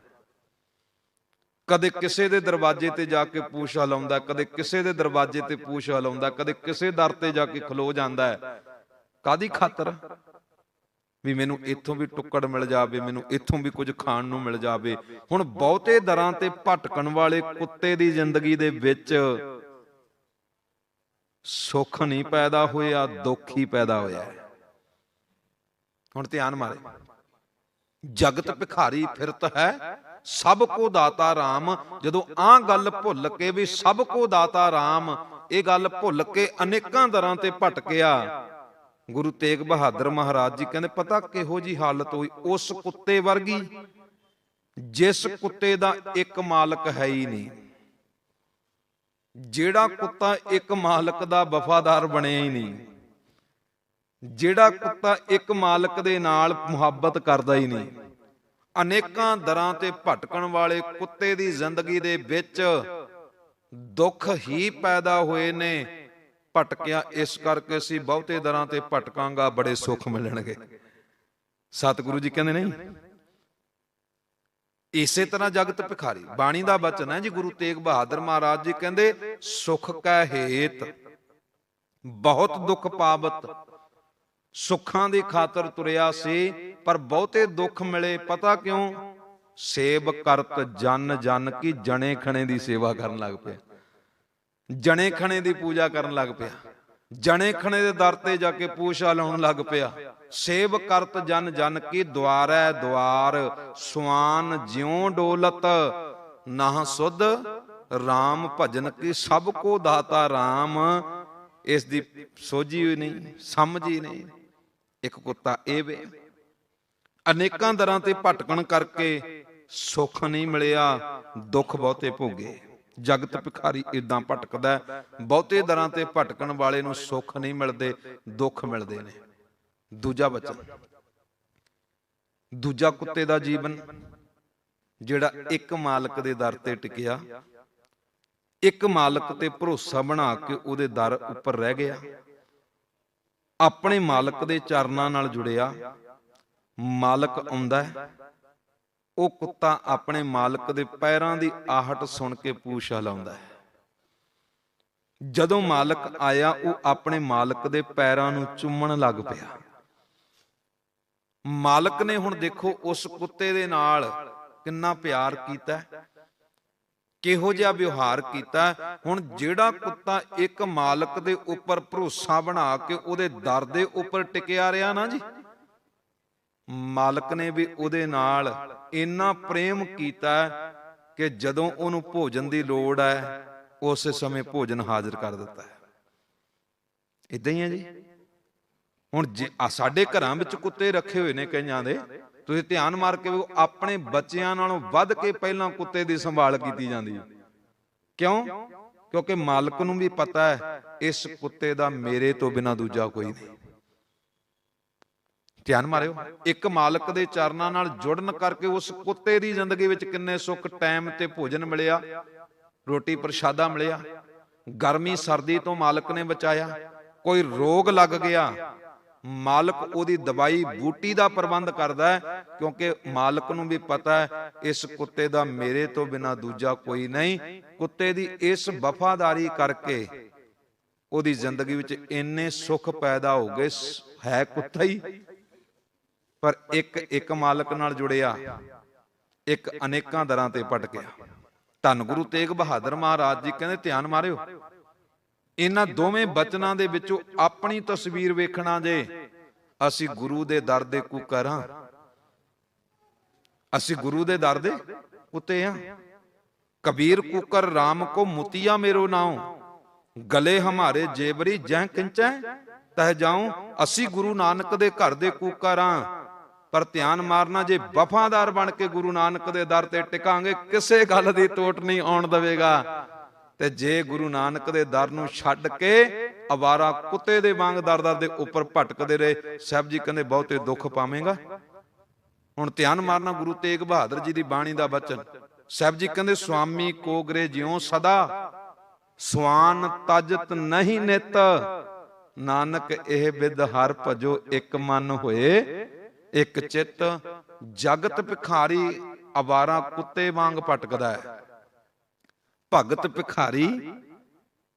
ਕਦੇ ਕਿਸੇ ਦੇ ਦਰਵਾਜ਼ੇ ਤੇ ਜਾ ਕੇ ਪੂਛ ਹਿਲਾਉਂਦਾ, ਕਦੇ ਕਿਸੇ ਦੇ ਦਰਵਾਜ਼ੇ ਤੇ ਪੂਛ ਹਿਲਾਉਂਦਾ, ਕਦੇ ਕਿਸੇ ਦਰ ਤੇ ਜਾ ਕੇ ਖਲੋ ਜਾਂਦਾ ਹੈ। ਕਾਹਦੀ ਖਾਤਰ? ਵੀ ਮੈਨੂੰ ਇੱਥੋਂ ਵੀ ਟੁੱਕੜ ਮਿਲ ਜਾਵੇ, ਮੈਨੂੰ ਇੱਥੋਂ ਵੀ ਕੁਝ ਖਾਣ ਨੂੰ ਮਿਲ ਜਾਵੇ। ਹੁਣ ਬਹੁਤੇ ਦਰਾਂ ਤੇ ਭਟਕਣ ਵਾਲੇ ਕੁੱਤੇ ਦੀ ਜ਼ਿੰਦਗੀ ਦੇ ਵਿੱਚ ਸੁੱਖ ਨਹੀਂ ਪੈਦਾ ਹੋਇਆ, ਦੁੱਖ ਹੀ ਪੈਦਾ ਹੋਇਆ। ਹੁਣ ਧਿਆਨ ਮਾਰੇ, ਜਗਤ ਭਿਖਾਰੀ ਫਿਰਤ ਹੈ, ਸਭ ਕੋ ਦਾਤਾ ਰਾਮ। ਜਦੋਂ ਆਹ ਗੱਲ ਭੁੱਲ ਕੇ ਵੀ ਸਭ ਕੋ ਦਾਤਾ ਰਾਮ, ਇਹ ਗੱਲ ਭੁੱਲ ਕੇ ਅਨੇਕਾਂ ਦਰਾਂ ਤੇ ਭਟਕਿਆ। ਗੁਰੂ ਤੇਗ ਬਹਾਦਰ ਮਹਾਰਾਜ ਜੀ ਕਹਿੰਦੇ ਪਤਾ ਕਿਹੋ ਜੀ ਹਾਲਤ ਹੋਈ? ਉਸ ਕੁੱਤੇ ਵਰਗੀ ਜਿਸ ਕੁੱਤੇ ਦਾ ਇੱਕ ਮਾਲਕ ਹੈ ਹੀ ਨਹੀਂ। ਜਿਹੜਾ ਕੁੱਤਾ ਇੱਕ ਮਾਲਕ ਦਾ ਵਫਾਦਾਰ ਬਣਿਆ ਹੀ ਨਹੀਂ, ਜਿਹੜਾ ਕੁੱਤਾ ਇੱਕ ਮਾਲਕ ਦੇ ਨਾਲ ਮੁਹੱਬਤ ਕਰਦਾ ਹੀ ਨਹੀਂ। ਅਨੇਕਾਂ ਦਰਾਂ ਤੇ ਭਟਕਣ ਵਾਲੇ ਕੁੱਤੇ ਦੀ ਜ਼ਿੰਦਗੀ ਦੇ ਵਿੱਚ ਦੁੱਖ ਹੀ ਪੈਦਾ ਹੋਏ ਨੇ। ਭਟਕਿਆ ਇਸ ਕਰਕੇ ਸੀ ਬਹੁਤੇ ਦਰਾਂ ਤੇ ਭਟਕਾਂਗਾ, ਬੜੇ ਸੁੱਖ ਮਿਲਣਗੇ। ਸਤਿਗੁਰੂ ਜੀ ਕਹਿੰਦੇ ਨਹੀਂ। ਇਸੇ ਤਰ੍ਹਾਂ ਜਗਤ ਭਿਖਾਰੀ, ਬਾਣੀ ਦਾ ਬਚਨ ਹੈ ਜੀ। ਗੁਰੂ ਤੇਗ ਬਹਾਦਰ ਮਹਾਰਾਜ ਜੀ ਕਹਿੰਦੇ ਸੁਖ ਕੈ ਹੇਤ ਬਹੁਤ ਦੁੱਖ ਪਾਵਤ। ਸੁੱਖਾਂ ਦੀ ਖਾਤਰ ਤੁਰਿਆ ਸੀ ਪਰ ਬਹੁਤੇ ਦੁੱਖ ਮਿਲੇ। ਪਤਾ ਕਿਉਂ? ਸੇਵ ਕਰਤ ਜਨ ਜਨ ਕੀ, ਜਣੇ ਖਣੇ ਦੀ ਸੇਵਾ ਕਰਨ ਲੱਗ ਪਿਆ, ਜਣੇ ਖਣੇ ਦੀ ਪੂਜਾ ਕਰਨ ਲੱਗ ਪਿਆ, ਜਣੇ ਖਣੇ ਦੇ ਦਰ ਤੇ ਜਾ ਕੇ ਪੂਛਾ ਲਾਉਣ ਲੱਗ ਪਿਆ। ਸੇਵ ਕਰਤ ਜਨ ਜਨ ਕੀ, ਦੁਆਰੈ ਦੁਆਰ ਸੁਆਨ ਜਿਉ ਡੋਲਤ, ਨਾ ਸੁਧ ਰਾਮ ਭਜਨ ਕੀ, ਸਭ ਕੋ ਦਾਤਾ ਰਾਮ। ਇਸ ਦੀ ਸੋਝੀ ਹੋਈ ਨਹੀਂ, ਸਮਝੀ ਨਹੀਂ। ਇੱਕ ਕੁੱਤਾ ਇਹ ਵੇ। ਅਨੇਕਾਂ ਦਰਾਂ ਤੇ ਭਟਕਣ ਕਰਕੇ ਸੁੱਖ ਨਹੀਂ ਮਿਲਿਆ, ਦੁੱਖ ਬਹੁਤੇ ਭੋਗੇ। ਜਗਤ ਭਿਖਾਰੀ ਇਦਾਂ ਭਟਕਦਾ। ਬਹੁਤੇ ਦਰਾਂ ਤੇ ਭਟਕਣ ਵਾਲੇ ਨੂੰ ਸੁੱਖ ਨਹੀਂ ਮਿਲਦੇ, ਦੁੱਖ ਮਿਲਦੇ ਨੇ। ਦੂਜਾ ਬਚਨ, ਦੂਜਾ ਕੁੱਤੇ ਦਾ ਜੀਵਨ ਜਿਹੜਾ ਇੱਕ ਮਾਲਕ ਦੇ ਦਰ ਤੇ ਟਿਕਿਆ, ਇੱਕ ਮਾਲਕ ਤੇ ਭਰੋਸਾ ਬਣਾ ਕੇ ਉਹਦੇ ਦਰ ਉੱਪਰ ਰਹਿ ਗਿਆ, ਆਪਣੇ ਮਾਲਕ ਦੇ ਚਰਨਾਂ ਨਾਲ ਜੁੜਿਆ। ਮਾਲਕ ਆਉਂਦਾ, ਉਹ ਕੁੱਤਾ ਆਪਣੇ ਮਾਲਕ ਦੇ ਪੈਰਾਂ ਦੀ ਆਹਟ ਸੁਣ ਕੇ ਪੂਛ ਹਿਲਾਉਂਦਾ ਹੈ। ਜਦੋਂ ਮਾਲਕ ਆਇਆ, ਉਹ ਆਪਣੇ ਮਾਲਕ ਦੇ ਪੈਰਾਂ ਨੂੰ ਚੁੰਮਣ ਲੱਗ ਪਿਆ। ਮਾਲਕ ਨੇ ਹੁਣ ਦੇਖੋ ਉਸ ਕੁੱਤੇ ਦੇ ਨਾਲ ਕਿੰਨਾ ਪਿਆਰ ਕੀਤਾ, ਕਿਹੋ ਜਿਹਾ ਵਿਵਹਾਰ ਕੀਤਾ। ਹੁਣ ਜਿਹੜਾ ਕੁੱਤਾ ਇੱਕ ਮਾਲਕ ਦੇ ਉੱਪਰ ਭਰੋਸਾ ਬਣਾ ਕੇ ਉਹਦੇ ਦਰ ਦੇ ਉੱਪਰ ਟਿਕਿਆ ਰਿਹਾ ਨਾ ਜੀ, ਮਾਲਕ ਨੇ ਵੀ ਉਹਦੇ ਨਾਲ ਇੰਨਾ ਪ੍ਰੇਮ ਕੀਤਾ ਕਿ ਜਦੋਂ ਉਹਨੂੰ ਭੋਜਨ ਦੀ ਲੋੜ ਹੈ ਉਸੇ ਸਮੇਂ ਭੋਜਨ ਹਾਜ਼ਰ ਕਰ ਦਿੱਤਾ ਹੈ। ਇਦਾਂ ਹੀ ਹੈ ਜੀ। ਹੁਣ ਸਾਡੇ ਘਰਾਂ ਵਿੱਚ ਕੁੱਤੇ ਰੱਖੇ ਹੋਏ ਨੇ ਕਈਆਂ ਦੇ, ਤੁਸੀਂ ਧਿਆਨ ਮਾਰ ਕੇ ਵੇਖੋ, ਆਪਣੇ ਬੱਚਿਆਂ ਨਾਲੋਂ ਵੱਧ ਕੇ ਪਹਿਲਾਂ ਕੁੱਤੇ ਦੀ ਸੰਭਾਲ ਕੀਤੀ ਜਾਂਦੀ ਹੈ। ਕਿਉਂ? ਕਿਉਂਕਿ ਮਾਲਕ ਨੂੰ ਵੀ ਪਤਾ ਹੈ ਇਸ ਕੁੱਤੇ ਦਾ ਮੇਰੇ ਤੋਂ ਬਿਨਾਂ ਦੂਜਾ ਕੋਈ ਨਹੀਂ। ਧਿਆਨ ਮਾਰਿਓ, ਇੱਕ ਮਾਲਕ ਦੇ ਚਰਨਾਂ ਨਾਲ ਜੁੜਨ ਕਰਕੇ ਉਸ ਕੁੱਤੇ ਦੀ ਜ਼ਿੰਦਗੀ ਵਿੱਚ ਕਿੰਨੇ ਸੁੱਖ, ਟਾਈਮ ਤੇ ਭੋਜਨ ਮਿਲਿਆ, ਰੋਟੀ ਪ੍ਰਸ਼ਾਦਾ ਮਿਲਿਆ, ਗਰਮੀ ਸਰਦੀ ਤੋਂ ਮਾਲਕ ਨੇ ਬਚਾਇਆ। ਕੋਈ ਰੋਗ ਲੱਗ ਗਿਆ, ਮਾਲਕ ਉਹਦੀ ਦਵਾਈ ਬੂਟੀ ਦਾ ਪ੍ਰਬੰਧ ਕਰਦਾ ਹੈ, ਕਿਉਂਕਿ ਮਾਲਕ ਨੂੰ ਵੀ ਪਤਾ ਹੈ ਇਸ ਕੁੱਤੇ ਦਾ ਮੇਰੇ ਤੋਂ ਬਿਨਾਂ ਦੂਜਾ ਕੋਈ ਨਹੀਂ। ਕੁੱਤੇ ਦੀ ਇਸ ਵਫਾਦਾਰੀ ਕਰਕੇ ਉਹਦੀ ਜ਼ਿੰਦਗੀ ਵਿੱਚ ਇੰਨੇ ਸੁੱਖ ਪੈਦਾ ਹੋ ਗਏ। ਹੈ ਕੁੱਤਾ ਹੀ ਪਰ ਇੱਕ ਮਾਲਕ ਨਾਲ ਜੁੜਿਆ, ਇੱਕ ਅਨੇਕਾਂ ਦਰਾਂ ਤੇ ਭਟਕਿਆ। ਧੰਨ ਗੁਰੂ ਤੇਗ ਬਹਾਦਰ ਮਹਾਰਾਜ ਜੀ ਕਹਿੰਦੇ ਧਿਆਨ ਮਾਰਿਓ, ਇਹਨਾਂ ਦੋਵੇਂ ਬਚਨਾਂ ਦੇ ਵਿੱਚੋਂ ਆਪਣੀ ਤਸਵੀਰ ਵੇਖਣਾ ਜੇ ਅਸੀਂ ਗੁਰੂ ਦੇ ਦਰ ਦੇ ਕੁੱਕਰ ਹਾਂ, ਅਸੀਂ ਗੁਰੂ ਦੇ ਦਰ ਦੇ ਕੁੱਤੇ ਹਾਂ। ਕਬੀਰ ਕੁੱਕਰ ਰਾਮ ਕੋ ਮੁਤੀਆ ਮੇਰੋ ਨਾਉ, ਗਲੇ ਹਮਾਰੇ ਜੇਬਰੀ ਜਹ ਕਿੰਚੈ ਤਹ ਜਾਉ। ਅਸੀਂ ਗੁਰੂ ਨਾਨਕ ਦੇ ਘਰ ਦੇ ਕੂਕਰਾਂ, ਪਰ ਧਿਆਨ ਮਾਰਨਾ, ਜੇ ਵਫਾਦਾਰ ਬਣ ਕੇ ਗੁਰੂ ਨਾਨਕ ਦੇ ਦਰ ਤੇ ਟਿਕਾਂਗੇ ਕਿਸੇ ਗੱਲ ਦੀ ਟੋਟ ਨਹੀਂ ਆਉਣ ਦੇਵੇਗਾ। ਤੇ ਜੇ ਗੁਰੂ ਨਾਨਕ ਦੇ ਦਰ ਨੂੰ ਛੱਡ ਕੇ ਅਵਾਰਾ ਕੁੱਤੇ ਦੇ ਵਾਂਗ ਦਰ ਦੇ ਉੱਪਰ ਭਟਕਦੇ ਰਹੇ, ਸਾਹਿਬ ਜੀ ਕਹਿੰਦੇ ਬਹੁਤੇ ਦੁੱਖ ਪਾਵੇਂਗਾ। ਹੁਣ ਧਿਆਨ ਮਾਰਨਾ ਗੁਰੂ ਤੇਗ ਬਹਾਦਰ ਜੀ ਦੀ ਬਾਣੀ ਦਾ ਬਚਨ। ਸਾਹਿਬ ਜੀ ਕਹਿੰਦੇ ਸੁਆਮੀ ਕੋਗਰੇ ਜਿਉ ਸਦਾ, ਸਵਾਨ ਤਜਤ ਨਹੀਂ ਨਿਤ। ਨਾਨਕ ਇਹ ਬਿਦ ਹਰ ਭਜੋ ਇੱਕ ਮਨ ਹੋਏ ਇੱਕ ਚਿੱਤ। ਜਗਤ ਭਿਖਾਰੀ ਅਵਾਰਾ ਕੁੱਤੇ ਵਾਂਗ ਭਟਕਦਾ ਹੈ, ਭਗਤ ਭਿਖਾਰੀ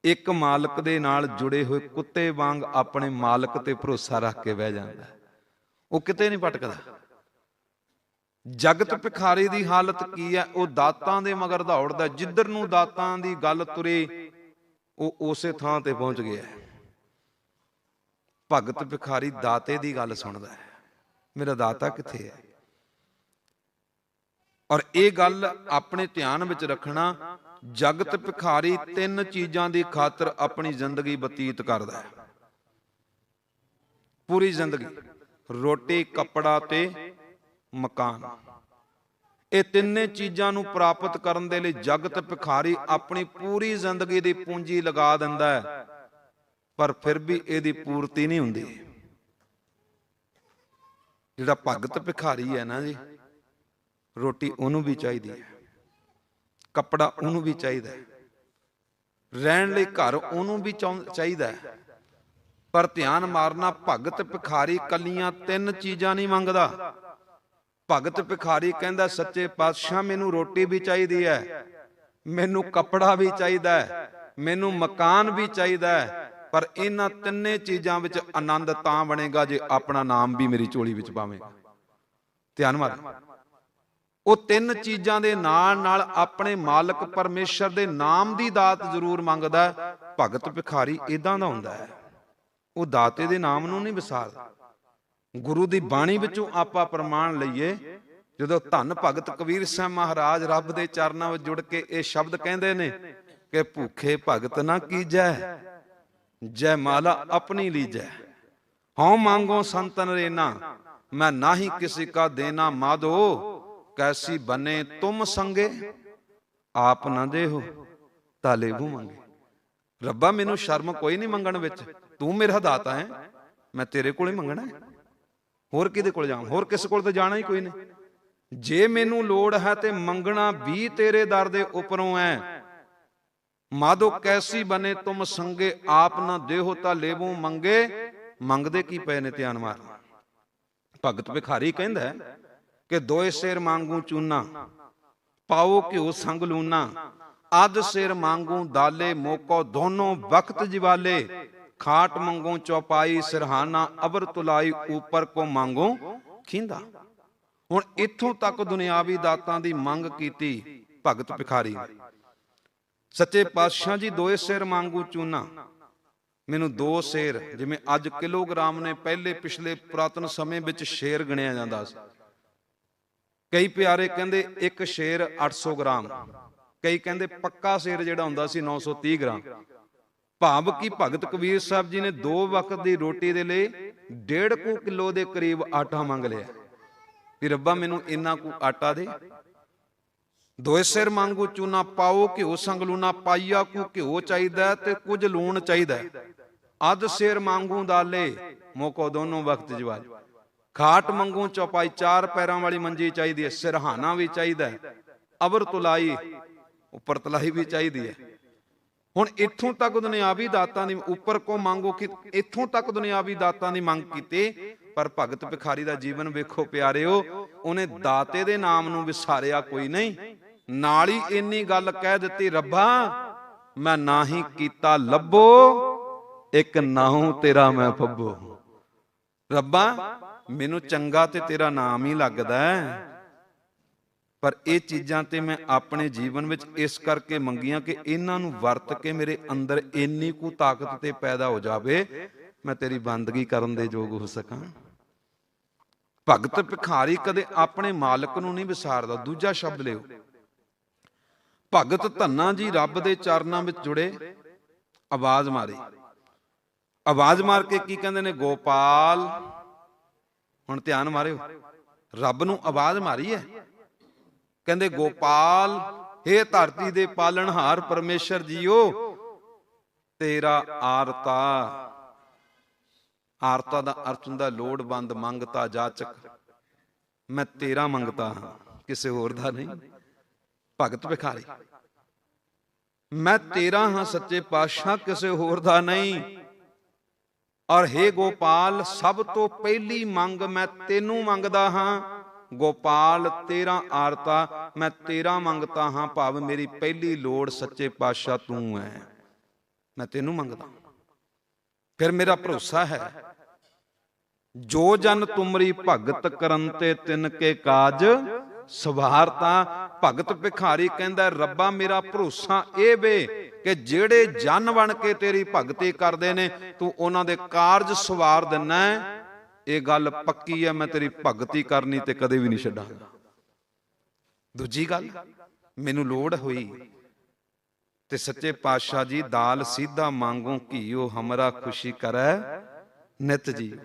ਇੱਕ ਮਾਲਕ ਦੇ ਨਾਲ ਜੁੜੇ ਹੋਏ ਕੁੱਤੇ ਵਾਂਗ ਆਪਣੇ ਮਾਲਕ ਤੇ ਭਰੋਸਾ ਰੱਖ ਕੇ ਬਹਿ ਜਾਂਦਾ। ਉਹ ਕਿਤੇ ਨਹੀਂ ਭਟਕਦਾ। ਜਗਤ ਭਿਖਾਰੀ ਦੀ ਹਾਲਤ ਕੀ ਹੈ? ਉਹ ਦਾਤਾਂ ਦੇ ਮਗਰ ਦੌੜਦਾ, ਜਿੱਧਰ ਨੂੰ ਦਾਤਾਂ ਦੀ ਗੱਲ ਤੁਰੇ ਉਹ ਉਸੇ ਥਾਂ ਤੇ ਪਹੁੰਚ ਗਿਆ। ਭਗਤ ਭਿਖਾਰੀ ਦਾਤੇ ਦੀ ਗੱਲ ਸੁਣਦਾ ਹੈ, ਮੇਰਾ ਦਾਤਾ ਕਿੱਥੇ ਹੈ? ਔਰ ਇਹ ਗੱਲ ਆਪਣੇ ਧਿਆਨ ਵਿੱਚ ਰੱਖਣਾ, ਜਗਤ ਭਿਖਾਰੀ ਤਿੰਨ ਚੀਜ਼ਾਂ ਦੀ ਖਾਤਰ ਆਪਣੀ ਜ਼ਿੰਦਗੀ ਬਤੀਤ ਕਰਦਾ ਹੈ, ਪੂਰੀ ਜ਼ਿੰਦਗੀ। ਰੋਟੀ, ਕੱਪੜਾ ਤੇ ਮਕਾਨ। ਇਹ ਤਿੰਨੇ ਚੀਜ਼ਾਂ ਨੂੰ ਪ੍ਰਾਪਤ ਕਰਨ ਦੇ ਲਈ ਜਗਤ ਭਿਖਾਰੀ ਆਪਣੀ ਪੂਰੀ ਜ਼ਿੰਦਗੀ ਦੀ ਪੂੰਜੀ ਲਗਾ ਦਿੰਦਾ ਹੈ, ਪਰ ਫਿਰ ਵੀ ਇਹਦੀ ਪੂਰਤੀ ਨਹੀਂ ਹੁੰਦੀ। ਜਿਹੜਾ ਭਗਤ ਭਿਖਾਰੀ ਹੈ ਨਾ ਜੀ, ਰੋਟੀ ਉਹਨੂੰ ਵੀ ਚਾਹੀਦੀ ਹੈ, ਕੱਪੜਾ ਉਹਨੂੰ ਵੀ ਚਾਹੀਦਾ ਹੈ, ਰਹਿਣ ਲਈ ਘਰ ਉਹਨੂੰ ਵੀ ਚਾਹੀਦਾ ਹੈ। ਪਰ ਧਿਆਨ ਮਾਰਨਾ, ਭਗਤ ਭਿਖਾਰੀ ਕੱਲੀਆਂ ਤਿੰਨ ਚੀਜ਼ਾਂ ਨਹੀਂ ਮੰਗਦਾ। ਭਗਤ ਭਿਖਾਰੀ ਕਹਿੰਦਾ ਸੱਚੇ ਪਾਤਸ਼ਾਹ ਮੈਨੂੰ ਰੋਟੀ ਵੀ ਚਾਹੀਦੀ ਹੈ, ਮੈਨੂੰ ਕੱਪੜਾ ਵੀ ਚਾਹੀਦਾ ਹੈ, ਮੈਨੂੰ ਮਕਾਨ ਵੀ ਚਾਹੀਦਾ ਹੈ, ਪਰ ਇਹਨਾਂ ਤਿੰਨੇ ਚੀਜ਼ਾਂ ਵਿੱਚ ਆਨੰਦ ਤਾਂ ਬਣੇਗਾ ਜੇ ਆਪਣਾ ਨਾਮ ਵੀ ਮੇਰੀ ਝੋਲੀ ਵਿੱਚ ਪਾਵੇਗਾ। ਧਿਆਨ ਮਾਰ, ਉਹ ਤਿੰਨ ਚੀਜ਼ਾਂ ਦੇ ਨਾਲ ਨਾਲ ਆਪਣੇ ਮਾਲਕ ਪਰਮੇਸ਼ਰ ਦੇ ਨਾਮ ਦੀ ਦਾਤ ਜ਼ਰੂਰ ਮੰਗਦਾ। ਭਗਤ ਭਿਖਾਰੀ ਇਦਾਂ ਦਾ ਹੁੰਦਾ ਹੈ, ਉਹ ਦਾਤੇ ਦੇ ਨਾਮ ਨੂੰ ਨਹੀਂ ਵਿਸਾਰਦਾ। ਗੁਰੂ ਦੀ ਬਾਣੀ ਵਿੱਚੋਂ ਆਪਾਂ ਪ੍ਰਮਾਣ ਲਈਏ, ਜਦੋਂ ਧੰਨ ਭਗਤ ਕਬੀਰ ਸਾਹਿਬ ਮਹਾਰਾਜ ਰੱਬ ਦੇ ਚਰਨਾਂ ਵਿੱਚ ਜੁੜ ਕੇ ਇਹ ਸ਼ਬਦ ਕਹਿੰਦੇ ਨੇ ਕਿ ਭੁੱਖੇ ਭਗਤ ਨਾ ਕੀਜੈ, ਜੈ ਮਾਲਾ ਆਪਣੀ ਲੀਜੈ। ਹਉ ਮੰਗੋ ਸੰਤਨ ਰੇਨਾ, ਮੈਂ ਨਾਹੀ ਕਿसी का देना माधो। कैसी बने तुम संगे, आप ना देहो ताले भू मंगे। ਰੱਬਾ ਮੈਨੂੰ ਸ਼ਰਮ ਕੋਈ ਨਹੀਂ ਮੰਗਣ ਵਿੱਚ, ਤੂੰ ਮੇਰਾ ਦਾਤਾ ਹੈ, ਮੈਂ ਤੇਰੇ ਕੋਲ ਹੀ ਮੰਗਣਾ ਹੈ, ਹੋਰ ਕਿਹਦੇ ਕੋਲ ਜਾਵਾਂ? ਹੋਰ ਕਿਸ ਕੋਲ ਤਾਂ ਜਾਣਾ ਹੀ ਕੋਈ ਨਹੀਂ। ਜੇ ਮੈਨੂੰ ਲੋੜ ਹੈ ਤੇ ਮੰਗਣਾ ਵੀ ਤੇਰੇ ਦਰ ਦੇ ਉੱਪਰੋਂ ਹੈ। ਮਾਧੋ ਕੈਸੀ ਬਨੇ ਤੁਮ ਸੰਗੇ, ਆਪ ਨਾ ਦੇਹੋ ਤਾਂ ਲੇਵੂ ਮੰਗੇ। ਮੰਗਦੇ ਕੀ ਪਏ ਨੇ? ਧਿਆਨ ਮਾਰ। ਭਗਤ ਭਿਖਾਰੀ ਕਹਿੰਦਾ ਕਿ ਦੋਏ ਸਿਰ ਮੰਗੂ ਚੂਨਾ, ਪਾਓ ਘਿਓ ਸੰਗ ਲੂਨਾ। ਅੱਧ ਸਿਰ ਮੰਗੂ ਦਾਲੇ, ਮੋਕੋ ਦੋਨੋਂ ਵਕਤ ਜਿਵਾਲੇ। ਖਾਟ ਮੰਗੂ ਚੌਪਾਈ, ਸਿਰਹਾਨਾ ਅਬਰ ਤੁਲਾਈ। ਉੱਪਰ ਕੋ ਮੰਗੂ ਖਿੰਦਾ। ਹੁਣ ਇੱਥੋਂ ਤੱਕ ਦੁਨਿਆਵੀ ਦਾਤਾਂ ਦੀ ਮੰਗ ਕੀਤੀ ਭਗਤ ਭਿਖਾਰੀ ਨੇ। ਸੱਚੇ ਪਾਤਸ਼ਾਹ ਜੀ ਦੋਏ ਸਿਰ ਮੰਗੂ ਚੂਨਾ, ਮੈਨੂੰ ਦੋ ਸ਼ੇਰ, ਜਿਵੇਂ ਅੱਜ ਕਿਲੋਗ੍ਰਾਮ ਨੇ, ਪਹਿਲੇ ਪਿਛਲੇ ਪੁਰਾਤਨ ਸਮੇਂ ਵਿੱਚ ਸ਼ੇਰ ਗਿਣਿਆ ਜਾਂਦਾ ਸੀ। ਕਈ ਪਿਆਰੇ ਕਹਿੰਦੇ ਇੱਕ ਸ਼ੇਰ 800 ਗ੍ਰਾਮ, ਕਈ ਕਹਿੰਦੇ ਪੱਕਾ ਸ਼ੇਰ ਜਿਹੜਾ ਹੁੰਦਾ ਸੀ 930 ਗ੍ਰਾਮ। ਭਾਵ ਕਿ ਭਗਤ ਕਬੀਰ ਸਾਹਿਬ ਜੀ ਨੇ 2 ਵਕਤ ਦੀ ਰੋਟੀ ਦੇ ਲਈ 1.5 ਕਿਲੋ ਦੇ ਕਰੀਬ ਆਟਾ ਮੰਗ ਲਿਆ ਵੀ ਰੱਬਾ ਮੈਨੂੰ ਇੰਨਾ ਕੁ ਆਟਾ ਦੇ। ਦੋਏ ਸਿਰ ਮੰਗੂ ਚੂਨਾ, ਪਾਓ ਘਿਓ ਸੰਗ ਲੂਣਾ। ਪਾਈਆ ਕੁ ਘਿਓ ਚਾਹੀਦਾ ਤੇ ਕੁਝ ਲੂਣ ਚਾਹੀਦਾ। ਅੱਧ ਸਿਰ ਮੰਗੂ ਦਾਲੇ, ਮੋਕੋ ਦੋਨੋਂ ਵਕਤ ਜਵਾਲ। ਖਾਟ ਮੰਗੂ ਚੌਪਾਈ, 4 ਪੈਰਾਂ ਵਾਲੀ ਮੰਜੀ ਚਾਹੀਦੀ ਹੈ। ਸਿਰਹਾਨਾ ਵੀ ਚਾਹੀਦਾ, ਅਬਰ ਤੁਲਾਈ, ਉੱਪਰ ਤਲਾਈ ਵੀ ਚਾਹੀਦੀ ਹੈ। ਹੁਣ ਇੱਥੋਂ ਤੱਕ ਦੁਨਿਆਵੀ ਦਾਤਾਂ ਦੀ, ਉੱਪਰ ਕੋ ਮੰਗੋ ਕਿ ਇੱਥੋਂ ਤੱਕ ਦੁਨਿਆਵੀ ਦਾਤਾਂ ਦੀ ਮੰਗ ਕੀਤੀ। ਪਰ ਭਗਤ ਭਿਖਾਰੀ ਦਾ ਜੀਵਨ ਵੇਖੋ ਪਿਆਰਿਓ, ਉਹਨੇ ਦਾਤੇ ਦੇ ਨਾਮ ਨੂੰ ਵਿਸਾਰਿਆ ਕੋਈ ਨਹੀਂ। ਨਾਲ ਹੀ ਇੰਨੀ ਗੱਲ ਕਹਿ ਦਿੱਤੀ, ਰੱਬਾ ਮੈਂ ਨਾ ਹੀ ਕੀਤਾ ਲੱਭੋ, ਇੱਕ ਨਾਉ ਤੇਰਾ ਮੈਂ ਫੱਬੋ। ਰੱਬਾ ਮੈਨੂੰ ਚੰਗਾ ਤੇ ਤੇਰਾ ਨਾਮ ਹੀ ਲੱਗਦਾ, ਪਰ ਇਹ ਚੀਜ਼ਾਂ ਤੇ ਮੈਂ ਆਪਣੇ ਜੀਵਨ ਵਿੱਚ ਇਸ ਕਰਕੇ ਮੰਗੀਆਂ ਕਿ ਇਹਨਾਂ ਨੂੰ ਵਰਤ ਕੇ ਮੇਰੇ ਅੰਦਰ ਇੰਨੀ ਕੁ ਤਾਕਤ ਤੇ ਪੈਦਾ ਹੋ ਜਾਵੇ, ਮੈਂ ਤੇਰੀ ਬੰਦਗੀ ਕਰਨ ਦੇ ਯੋਗ ਹੋ ਸਕਾਂ। ਭਗਤ ਭਿਖਾਰੀ ਕਦੇ ਆਪਣੇ ਮਾਲਕ ਨੂੰ ਨਹੀਂ ਵਿਸਾਰਦਾ। ਦੂਜਾ ਸ਼ਬਦ ਲਿਓ, ਭਗਤ ਧੰਨਾ ਜੀ ਰੱਬ ਦੇ ਚਰਨਾਂ ਵਿੱਚ ਜੁੜੇ, ਆਵਾਜ਼ ਮਾਰੀ। ਆਵਾਜ਼ ਮਾਰ ਕੇ ਕੀ ਕਹਿੰਦੇ ਨੇ? ਗੋਪਾਲ। ਹੁਣ ਧਿਆਨ ਮਾਰਿਓ, ਰੱਬ ਨੂੰ ਆਵਾਜ਼ ਮਾਰੀ ਹੈ। ਕਹਿੰਦੇ ਗੋਪਾਲ, ਹੇ ਧਰਤੀ ਦੇ ਪਾਲਣਹਾਰ ਪਰਮੇਸ਼ਰ ਜੀਓ, ਤੇਰਾ ਆਰਤਾ। ਆਰਤਾ ਦਾ ਅਰਥ ਹੁੰਦਾ ਲੋੜਵੰਦ, ਮੰਗਤਾ, ਜਾਚਕ। ਮੈਂ ਤੇਰਾ ਮੰਗਤਾ ਹਾਂ, ਕਿਸੇ ਹੋਰ ਦਾ ਨਹੀਂ। ਭਗਤ ਭਿਖਾਰੀ, ਮੈਂ ਤੇਰਾ ਹਾਂ ਸੱਚੇ ਪਾਤਸ਼ਾਹ, ਕਿਸੇ ਹੋਰ ਦਾ ਨਹੀਂ। ਔਰ ਹੇ ਗੋਪਾਲ, ਸਭ ਤੋਂ ਪਹਿਲੀ ਮੰਗ ਮੈਂ ਤੈਨੂੰ ਮੰਗਦਾ ਹਾਂ। ਗੋਪਾਲ, ਤੇਰਾ ਆਰਤਾ, ਮੈਂ ਤੇਰਾ ਮੰਗਤਾ ਹਾਂ, ਭਾਵ ਮੇਰੀ ਪਹਿਲੀ ਲੋੜ ਸੱਚੇ ਪਾਤਸ਼ਾਹ ਤੂੰ ਹੈ, ਮੈਂ ਤੈਨੂੰ ਮੰਗਦਾ। ਫਿਰ ਮੇਰਾ ਭਰੋਸਾ ਹੈ, ਜੋ ਜਨ ਤੁਮਰੀ ਭਗਤ ਕਰਨ ਤੇ ਤਿਨ ਕੇ ਕਾਜ ਸਵਾਰਤਾ। ਭਗਤ ਭਿਖਾਰੀ ਕਹਿੰਦਾ ਰੱਬਾ, ਮੇਰਾ ਭਰੋਸਾ ਇਹ ਵੇ ਕਿ ਜਿਹੜੇ ਜਨ ਬਣ ਕੇ ਤੇਰੀ ਭਗਤੀ ਕਰਦੇ ਨੇ, ਤੂੰ ਉਹਨਾਂ ਦੇ ਕਾਰਜ ਸਵਾਰ ਦਿੰਨਾ ਹੈ। ਇਹ ਗੱਲ ਪੱਕੀ ਹੈ, ਮੈਂ ਤੇਰੀ ਭਗਤੀ ਕਰਨੀ ਤੇ ਕਦੇ ਵੀ ਨਹੀਂ ਛੱਡਾਂਗਾ। ਦੂਜੀ ਗੱਲ, ਮੈਨੂੰ ਲੋੜ ਹੋਈ ਤੇ ਸੱਚੇ ਪਾਤਸ਼ਾਹ ਜੀ ਦਾਲ ਸਿੱਧਾ ਮੰਗੋ, ਘੀਓ ਹਮਰਾ ਖੁਸ਼ੀ ਕਰੈ ਨਿਤ ਜੀ।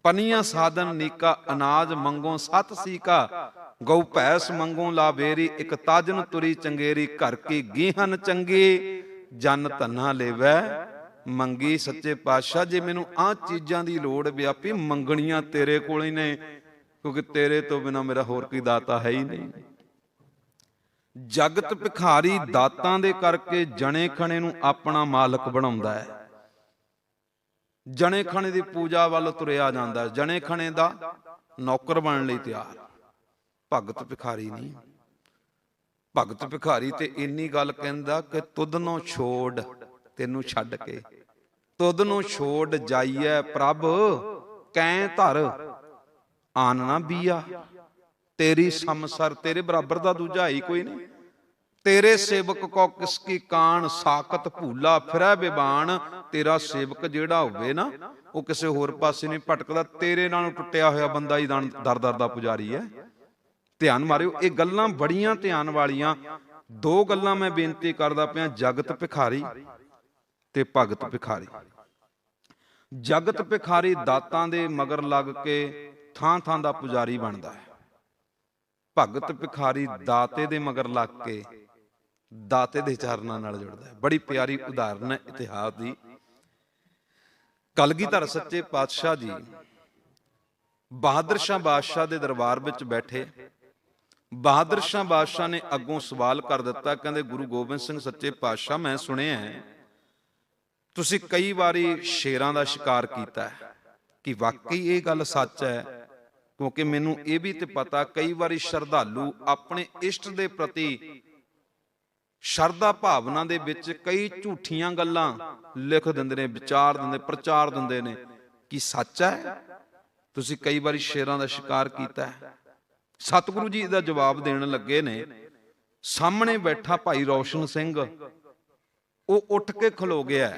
ਪਨੀਆਂ ਸਾਧਨ ਨੀਕਾ, ਅਨਾਜ ਮੰਗੋ ਸਤ ਸੀਕਾ। ਗਊ ਭੈਸ ਮੰਗੋ ਲਾਵੇਰੀ, ਇੱਕ ਤਾਜਨ ਤੁਰੀ ਚੰਗੇਰੀ। ਘਰ ਕੀ ਗੀਹਨ ਚੰਗੀ, ਜਨ ਧੰਨਾ ਲੇਵੈ ਮੰਗੀ। ਸੱਚੇ ਪਾਤਸ਼ਾਹ, ਜੇ ਮੈਨੂੰ ਆਹ ਚੀਜ਼ਾਂ ਦੀ ਲੋੜ ਵਿਆਪੀ, ਮੰਗਣੀਆਂ ਤੇਰੇ ਕੋਲ ਹੀ ਨੇ, ਕਿਉਂਕਿ ਤੇਰੇ ਤੋਂ ਬਿਨਾਂ ਮੇਰਾ ਹੋਰ ਕੋਈ ਦਾਤਾ ਹੈ ਹੀ ਨਹੀਂ। ਜਗਤ ਭਿਖਾਰੀ ਦਾਤਾਂ ਦੇ ਕਰਕੇ ਜਣੇ ਖਣੇ ਨੂੰ ਆਪਣਾ ਮਾਲਕ ਬਣਾਉਂਦਾ ਹੈ। ਜਣੇ ਖਣੇ ਦੀ ਪੂਜਾ ਵੱਲ ਤੁਰਿਆ ਜਾਂਦਾ, ਜਣੇ ਖਣੇ ਦਾ ਨੌਕਰ ਬਣਨ ਲਈ ਤਿਆਰ। ਭਗਤ ਭਿਖਾਰੀ ਨਹੀਂ। ਭਗਤ ਭਿਖਾਰੀ ਤੇ ਇੰਨੀ ਗੱਲ ਕਹਿੰਦਾ ਕਿ ਤੁਧ ਨੂੰ ਛੋੜ, ਤੈਨੂੰ ਛੱਡ ਕੇ, ਤੁਧ ਨੂੰ ਛੋੜ ਜਾਈਐ ਪ੍ਰਭ ਕੈ ਧਰ, ਆਨ ਨਾ ਬੀਆ। ਤੇਰੀ ਸਮਸਰ, ਤੇਰੇ ਬਰਾਬਰ ਦਾ ਦੂਜਾ ਹੀ ਕੋਈ ਨਹੀਂ। ਤੇਰੇ ਸੇਵਕ ਕੋ ਕਿਸ ਕੀ ਕਾਣ, ਸਾਕਤ ਭੂਲਾ ਫਿਰੈ ਬਿਬਾਨ। ਤੇਰਾ ਸੇਵਕ ਜਿਹੜਾ ਹੋਵੇ ਨਾ, ਉਹ ਕਿਸੇ ਹੋਰ ਪਾਸੇ ਨਹੀਂ ਭਟਕਦਾ। ਤੇਰੇ ਨਾਲ ਟੁੱਟਿਆ ਹੋਇਆ ਬੰਦਾ ਹੀ ਦਰ ਦਰ ਦਾ ਪੁਜਾਰੀ ਹੈ। ਧਿਆਨ ਮਾਰਿਓ, ਇਹ ਗੱਲਾਂ ਬੜੀਆਂ ਧਿਆਨ ਵਾਲੀਆਂ। ਦੋ ਗੱਲਾਂ ਮੈਂ ਬੇਨਤੀ ਕਰਦਾ ਪਿਆ, ਜਗਤ ਭਿਖਾਰੀ ਤੇ ਭਗਤ ਭਿਖਾਰੀ। ਜਗਤ ਭਿਖਾਰੀ ਦਾਤਾਂ ਦੇ ਮਗਰ ਲੱਗ ਕੇ ਥਾਂ ਥਾਂ ਦਾ ਪੁਜਾਰੀ ਬਣਦਾ ਹੈ। ਭਗਤ ਭਿਖਾਰੀ ਦਾਤੇ ਦੇ ਮਗਰ ਲੱਗ ਕੇ ਦਾਤੇ ਦੇ ਚਰਨਾਂ ਨਾਲ ਜੁੜਦਾ ਹੈ। ਬੜੀ ਪਿਆਰੀ ਉਦਾਹਰਨ ਹੈ ਇਤਿਹਾਸ ਦੀ। ਕਲਗੀਧਰ ਸੱਚੇ ਪਾਤਸ਼ਾਹ ਜੀ ਬਹਾਦਰ ਸ਼ਾਹ ਬਾਦਸ਼ਾਹ ਦੇ ਦਰਬਾਰ ਵਿੱਚ ਬੈਠੇ। ਬਹਾਦਰ ਸ਼ਾਹ ਬਾਦਸ਼ਾਹ ਨੇ ਅੱਗੋਂ ਸਵਾਲ ਕਰ ਦਿੱਤਾ, ਕਹਿੰਦੇ ਗੁਰੂ ਗੋਬਿੰਦ ਸਿੰਘ ਸੱਚੇ ਪਾਤਸ਼ਾਹ, ਮੈਂ ਸੁਣਿਆ ਤੁਸੀਂ ਕਈ ਵਾਰੀ ਸ਼ੇਰਾਂ ਦਾ ਸ਼ਿਕਾਰ ਕੀਤਾ ਹੈ, ਕਿ ਵਾਕਈ ਇਹ ਗੱਲ ਸੱਚ ਹੈ? ਕਿਉਂਕਿ ਮੈਨੂੰ ਇਹ ਵੀ ਤੇ ਪਤਾ, ਕਈ ਵਾਰੀ ਸ਼ਰਧਾਲੂ ਆਪਣੇ ਇਸ਼ਟ ਦੇ ਪ੍ਰਤੀ ਸ਼ਰਧਾ ਭਾਵਨਾ ਦੇ ਵਿੱਚ ਕਈ ਝੂਠੀਆਂ ਗੱਲਾਂ ਲਿਖ ਦਿੰਦੇ ਨੇ, ਵਿਚਾਰ ਦਿੰਦੇ, ਪ੍ਰਚਾਰ ਦਿੰਦੇ ਨੇ। ਕੀ ਸੱਚ ਹੈ ਤੁਸੀਂ ਕਈ ਵਾਰੀ ਸ਼ੇਰਾਂ ਦਾ ਸ਼ਿਕਾਰ ਕੀਤਾ ਹੈ? ਸਤਿਗੁਰੂ ਜੀ ਦਾ ਜਵਾਬ ਦੇਣ ਲੱਗੇ ਨੇ। ਸਾਹਮਣੇ ਬੈਠਾ ਭਾਈ ਰੌਸ਼ਨ ਸਿੰਘ, ਉਹ ਉੱਠ ਕੇ ਖਲੋ ਗਿਆ,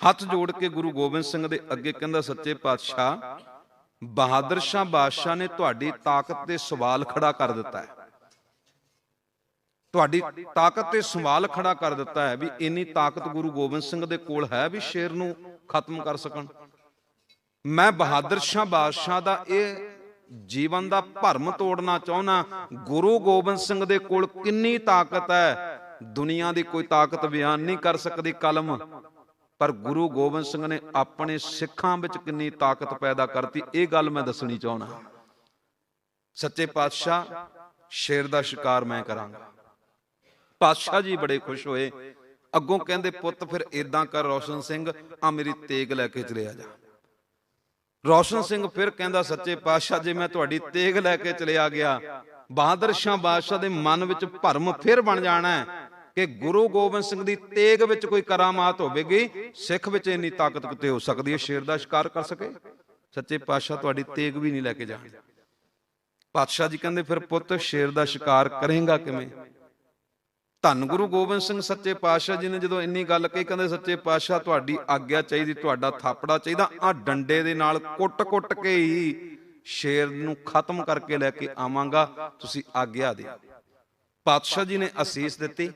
ਹੱਥ ਜੋੜ ਕੇ ਗੁਰੂ ਗੋਬਿੰਦ ਸਿੰਘ ਦੇ ਅੱਗੇ ਕਹਿੰਦਾ, ਸੱਚੇ ਪਾਤਸ਼ਾਹ, ਬਹਾਦਰ ਸ਼ਾਹ ਬਾਦਸ਼ਾਹ ਨੇ ਤੁਹਾਡੀ ਤਾਕਤ ਤੇ ਸਵਾਲ ਖੜਾ ਕਰ ਦਿੱਤਾ ਹੈ। ਤੁਹਾਡੀ ਤਾਕਤ ਤੇ ਸਵਾਲ ਖੜਾ ਕਰ ਦਿੱਤਾ ਹੈ ਵੀ ਇੰਨੀ ਤਾਕਤ ਗੁਰੂ ਗੋਬਿੰਦ ਸਿੰਘ ਦੇ ਕੋਲ ਹੈ ਵੀ ਸ਼ੇਰ ਨੂੰ ਖਤਮ ਕਰ ਸਕਣ। ਮੈਂ ਬਹਾਦਰ ਸ਼ਾਹ ਬਾਦਸ਼ਾਹ ਦਾ ਇਹ ਜੀਵਨ ਦਾ ਭਰਮ ਤੋੜਨਾ ਚਾਹੁੰਦਾ। ਗੁਰੂ ਗੋਬਿੰਦ ਸਿੰਘ ਦੇ ਕੋਲ ਕਿੰਨੀ ਤਾਕਤ ਹੈ, ਦੁਨੀਆ ਦੀ ਕੋਈ ਤਾਕਤ ਬਿਆਨ ਨਹੀਂ ਕਰ ਸਕਦੀ ਕਲਮ। ਪਰ ਗੁਰੂ ਗੋਬਿੰਦ ਸਿੰਘ ਨੇ ਆਪਣੇ ਸਿੱਖਾਂ ਵਿੱਚ ਕਿੰਨੀ ਤਾਕਤ ਪੈਦਾ ਕਰਤੀ, ਇਹ ਗੱਲ ਮੈਂ ਦੱਸਣੀ ਚਾਹੁੰਦਾ। ਸੱਚੇ ਪਾਤਸ਼ਾਹ, ਸ਼ੇਰ ਦਾ ਸ਼ਿਕਾਰ ਮੈਂ ਕਰਾਂਗਾ। ਪਾਤਸ਼ਾਹ ਜੀ ਬੜੇ ਖੁਸ਼ ਹੋਏ। ਅੱਗੋਂ ਕਹਿੰਦੇ, ਪੁੱਤ ਫਿਰ ਏਦਾਂ ਕਰ ਰੌਸ਼ਨ ਸਿੰਘ, ਆ ਮੇਰੀ ਤੇਗ ਲੈ ਕੇ ਚਲਿਆ ਜਾ। ਰੌਸ਼ਨ ਸਿੰਘ ਫਿਰ ਕਹਿੰਦਾ, ਸੱਚੇ ਪਾਤਸ਼ਾਹ, ਜੇ ਮੈਂ ਤੁਹਾਡੀ ਤੇਗ ਲੈ ਕੇ ਚਲਿਆ ਗਿਆ, ਬਹਾਦਰ ਸ਼ਾਹ ਬਾਦਸ਼ਾਹ ਦੇ ਮਨ ਵਿੱਚ ਭਰਮ ਫਿਰ ਬਣ ਜਾਣਾ ਹੈ ਕਿ ਗੁਰੂ ਗੋਬਿੰਦ ਸਿੰਘ ਦੀ ਤੇਗ ਵਿੱਚ ਕੋਈ ਕਰਾਮਾਤ ਹੋਵੇਗੀ, ਸਿੱਖ ਵਿੱਚ ਇੰਨੀ ਤਾਕਤ ਕਿਤੇ ਹੋ ਸਕਦੀ ਹੈ ਸ਼ੇਰ ਦਾ ਸ਼ਿਕਾਰ ਕਰ ਸਕੇ। ਸੱਚੇ ਪਾਤਸ਼ਾਹ ਤੁਹਾਡੀ ਤੇਗ ਵੀ ਨਹੀਂ ਲੈ ਕੇ ਜਾਣੀ। ਪਾਤਸ਼ਾਹ ਜੀ ਕਹਿੰਦੇ, ਫਿਰ ਪੁੱਤ ਸ਼ੇਰ ਦਾ ਸ਼ਿਕਾਰ ਕਰੇਗਾ ਕਿਵੇਂ? ਧੰਨ ਗੁਰੂ ਗੋਬਿੰਦ ਸਿੰਘ ਸੱਚੇ ਪਾਤਸ਼ਾਹ ਜੀ ਨੇ ਜਦੋਂ ਇੰਨੀ ਗੱਲ ਕਹੀ, ਕਹਿੰਦੇ, ਸੱਚੇ ਪਾਤਸ਼ਾਹ ਤੁਹਾਡੀ ਆਗਿਆ ਚਾਹੀਦੀ, ਤੁਹਾਡਾ ਥਾਪੜਾ ਚਾਹੀਦਾ। ਆ ਡੰਡੇ ਦੇ ਨਾਲ ਕੁੱਟ-ਕੁੱਟ ਕੇ ਹੀ ਸ਼ੇਰ ਨੂੰ ਖਤਮ ਕਰਕੇ ਲੈ ਕੇ ਆਵਾਂਗਾ, ਤੁਸੀਂ ਆਗਿਆ ਦਿਓ। ਪਾਤਸ਼ਾਹ ਜੀ ਨੇ ਅਸੀਸ ਦਿੱਤੀ।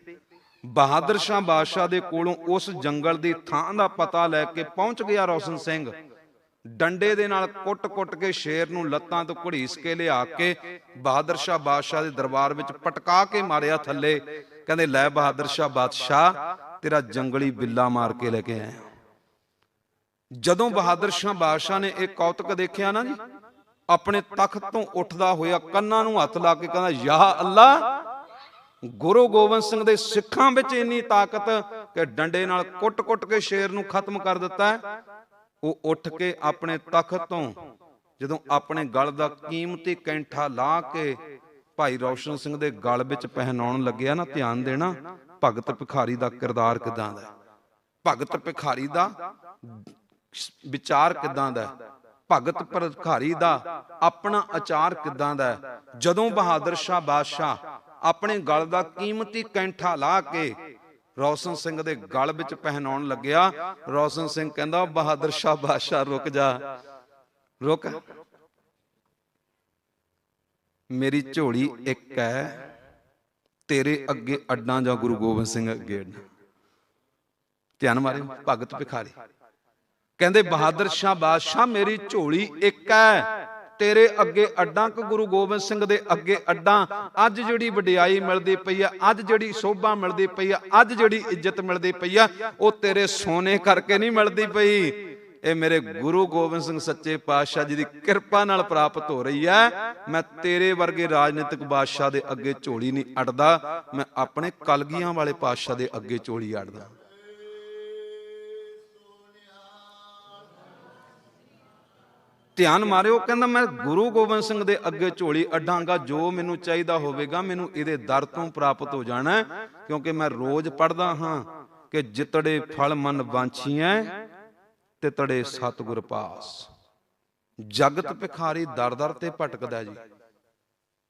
ਬਹਾਦਰ ਸ਼ਾਹ ਬਾਦਸ਼ਾਹ ਦੇ ਕੋਲੋਂ ਉਸ ਜੰਗਲ ਦੀ ਥਾਂ ਦਾ ਪਤਾ ਲੈ ਕੇ ਪਹੁੰਚ ਗਿਆ ਰੌਸ਼ਨ ਸਿੰਘ। ਡੰਡੇ ਦੇ ਨਾਲ ਕੁੱਟ-ਕੁੱਟ ਕੇ ਸ਼ੇਰ ਨੂੰ ਲੱਤਾਂ ਤੋਂ ਘੜੀਸ ਕੇ ਲਿਆ ਕੇ ਬਹਾਦਰ ਸ਼ਾਹ ਬਾਦਸ਼ਾਹ ਦੇ ਦਰਬਾਰ ਵਿੱਚ ਪਟਕਾ ਕੇ ਮਾਰਿਆ ਥੱਲੇ। ਕਹਿੰਦੇ ਲੈ ਬਹਾਦਰ ਸ਼ਾਹ ਬਾਦਸ਼ਾਹ, ਤੇਰਾ ਜੰਗਲੀ ਬਿੱਲਾ ਮਾਰ ਕੇ ਲੈ ਕੇ ਆਇਆ। ਜਦੋਂ ਬਹਾਦਰ ਸ਼ਾਹ ਬਾਦਸ਼ਾਹ ਨੇ ਇਹ ਕੌਤਕ ਦੇਖਿਆ ਨਾ ਜੀ, ਆਪਣੇ ਤਖਤ ਤੋਂ ਉੱਠਦਾ ਹੋਇਆ ਕੰਨਾਂ ਨੂੰ ਹੱਥ ਲਾ ਕੇ ਕਹਿੰਦਾ ਯਾ ਅੱਲਾ, ਗੁਰੂ ਗੋਬਿੰਦ ਸਿੰਘ ਦੇ ਸਿੱਖਾਂ ਵਿੱਚ ਇੰਨੀ ਤਾਕਤ ਕਿ ਡੰਡੇ ਨਾਲ ਕੁੱਟ-ਕੁੱਟ ਕੇ ਸ਼ੇਰ ਨੂੰ ਖਤਮ ਕਰ ਦਿੱਤਾ ਹੈ। ਉਹ ਉੱਠ ਕੇ ਆਪਣੇ ਤਖਤ ਤੋਂ ਜਦੋਂ ਆਪਣੇ ਗਲ ਦਾ ਕੀਮਤੀ ਕੈਂਠਾ ਲਾ ਕੇ ਭਾਈ ਰੌਸ਼ਨ ਸਿੰਘ ਦੇ ਗਲ ਵਿੱਚ ਪਹਿਨਾਉਣ ਲੱਗਿਆ ਨਾ, ਧਿਆਨ ਦੇਣਾ ਭਗਤ ਭਿਖਾਰੀ ਦਾ ਕਿਰਦਾਰ ਕਿਦਾਂ ਦਾ, ਭਗਤ ਭਿਖਾਰੀ ਦਾ ਵਿਚਾਰ ਕਿਦਾਂ ਦਾ, ਭਗਤ ਭਿਖਾਰੀ ਦਾ ਆਪਣਾ ਆਚਾਰ ਕਿਦਾਂ ਦਾ। ਜਦੋਂ ਬਹਾਦਰ ਸ਼ਾਹ ਬਾਦਸ਼ਾਹ ਆਪਣੇ ਗਲ ਦਾ ਕੀਮਤੀ ਕੈਂਠਾ ਲਾ ਕੇ ਰੌਸ਼ਨ ਸਿੰਘ ਦੇ ਗਲ ਵਿੱਚ ਪਹਿਨਾਉਣ ਲੱਗਿਆ, ਰੌਸ਼ਨ ਸਿੰਘ ਕਹਿੰਦਾ ਬਹਾਦਰ ਸ਼ਾਹ ਬਾਦਸ਼ਾਹ ਰੁਕ ਜਾ, ਰੁਕ, ਮੇਰੀ ਝੋਲੀ ਇੱਕ ਹੈ, ਤੇਰੇ ਅੱਗੇ ਅੱਡਾਂ ਜਾਂ ਗੁਰੂ ਗੋਬਿੰਦ ਸਿੰਘ ਅੱਗੇ ਅੱਡਾਂ। ਧਿਆਨ ਮਾਰਿਓ, ਭਗਤ ਭਿਖਾਰੀ ਕਹਿੰਦੇ ਬਹਾਦਰ ਸ਼ਾਹ ਬਾਦਸ਼ਾਹ ਮੇਰੀ ਝੋਲੀ ਇੱਕ ਹੈ, ਤੇਰੇ ਅੱਗੇ ਅੱਡਾਂ ਕਿ ਗੁਰੂ ਗੋਬਿੰਦ ਸਿੰਘ ਦੇ ਅੱਗੇ ਅੱਡਾਂ। ਅੱਜ ਜਿਹੜੀ ਵਡਿਆਈ ਮਿਲਦੀ ਪਈ ਆ, ਅੱਜ ਜਿਹੜੀ ਸੋਭਾ ਮਿਲਦੀ ਪਈ ਆ, ਅੱਜ ਜਿਹੜੀ ਇੱਜ਼ਤ ਮਿਲਦੀ ਪਈ ਆ, ਉਹ ਤੇਰੇ ਸੋਨੇ ਕਰਕੇ ਨਹੀਂ ਮਿਲਦੀ ਪਈ, ਇਹ ਮੇਰੇ ਗੁਰੂ ਗੋਬਿੰਦ ਸਿੰਘ ਸੱਚੇ ਪਾਤਸ਼ਾਹ ਜੀ ਦੀ ਕਿਰਪਾ ਨਾਲ ਪ੍ਰਾਪਤ ਹੋ ਰਹੀ ਹੈ। ਮੈਂ ਤੇਰੇ ਵਰਗੇ ਰਾਜਨੀਤਿਕ ਬਾਦਸ਼ਾਹ ਦੇ ਅੱਗੇ ਝੋਲੀ ਨਹੀਂ ਅੜਦਾ, ਮੈਂ ਆਪਣੇ ਕਲਗੀਆਂ ਵਾਲੇ ਪਾਤਸ਼ਾਹ ਦੇ ਅੱਗੇ ਝੋਲੀ ਅੜਦਾ। ਧਿਆਨ ਮਾਰਿਓ, ਕਹਿੰਦਾ ਮੈਂ ਗੁਰੂ ਗੋਬਿੰਦ ਸਿੰਘ ਦੇ ਅੱਗੇ ਝੋਲੀ ਅੱਡਾਂਗਾ, ਜੋ ਮੈਨੂੰ ਚਾਹੀਦਾ ਹੋਵੇਗਾ ਮੈਨੂੰ ਇਹਦੇ ਦਰ ਤੋਂ ਪ੍ਰਾਪਤ ਹੋ ਜਾਣਾ, ਕਿਉਂਕਿ ਮੈਂ ਰੋਜ਼ ਪੜ੍ਹਦਾ ਹਾਂ ਕਿ ਜਿਤੜੇ ਫਲ ਮਨ ਵਾਂਛੀਐ ਤਿਤੜੇ ਸਤਿਗੁਰ ਪਾਸ। ਜਗਤ ਭਿਖਾਰੀ ਦਰ ਦਰ ਤੇ ਭਟਕਦਾ ਜੀ,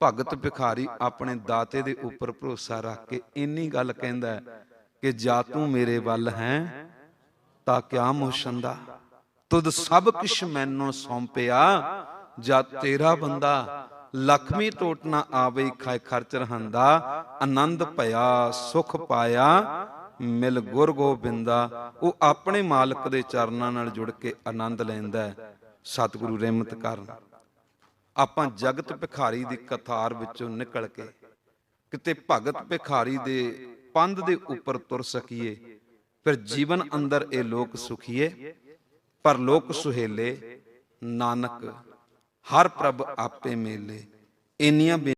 ਭਗਤ ਭਿਖਾਰੀ ਆਪਣੇ ਦਾਤੇ ਦੇ ਉੱਪਰ ਭਰੋਸਾ ਰੱਖ ਕੇ ਇੰਨੀ ਗੱਲ ਕਹਿੰਦਾ ਕਿ ਜਾ ਤੂੰ ਮੇਰੇ ਵੱਲ ਹੈ ਤਾਂ ਕਿਆ ਮੁਸ਼ੰਦਾ, ਤੁਧ ਸਭ ਕਿਛ ਮੈਨੂੰ ਸੌਂਪਿਆ, ਜਾ ਤੇਰਾ ਬੰਦਾ ਲਖਮੀ ਟੋਟ ਨਾ ਆਵੇ ਖਾਏ ਖਰਚ ਰਹੰਦਾ, ਆਨੰਦ ਭਇਆ ਸੁਖ ਪਾਇਆ ਮਿਲ ਗੁਰ ਗੋਬਿੰਦਾ। ਉਹ ਆਪਣੇ ਮਾਲਕ ਦੇ ਚਰਨਾਂ ਨਾਲ ਜੁੜ ਕੇ ਆਨੰਦ ਲੈਂਦਾ ਹੈ। ਸਤਿਗੁਰੂ ਰਹਿਮਤ ਕਰਨ ਆਪਾਂ ਜਗਤ ਭਿਖਾਰੀ ਦੀ ਕਥਾਰ ਵਿੱਚੋਂ ਨਿਕਲ ਕੇ ਕਿਤੇ ਭਗਤ ਭਿਖਾਰੀ ਦੇ ਪੰਧ ਦੇ ਉੱਪਰ ਤੁਰ ਸਕੀਏ, ਫਿਰ ਜੀਵਨ ਅੰਦਰ ਇਹ ਲੋਕ ਸੁਖੀਏ ਪਰ ਲੋਕ ਸੁਹੇਲੇ, ਨਾਨਕ ਹਰ ਪ੍ਰਭ ਆਪੇ ਮੇਲੇ। ਇੰਨੀਆਂ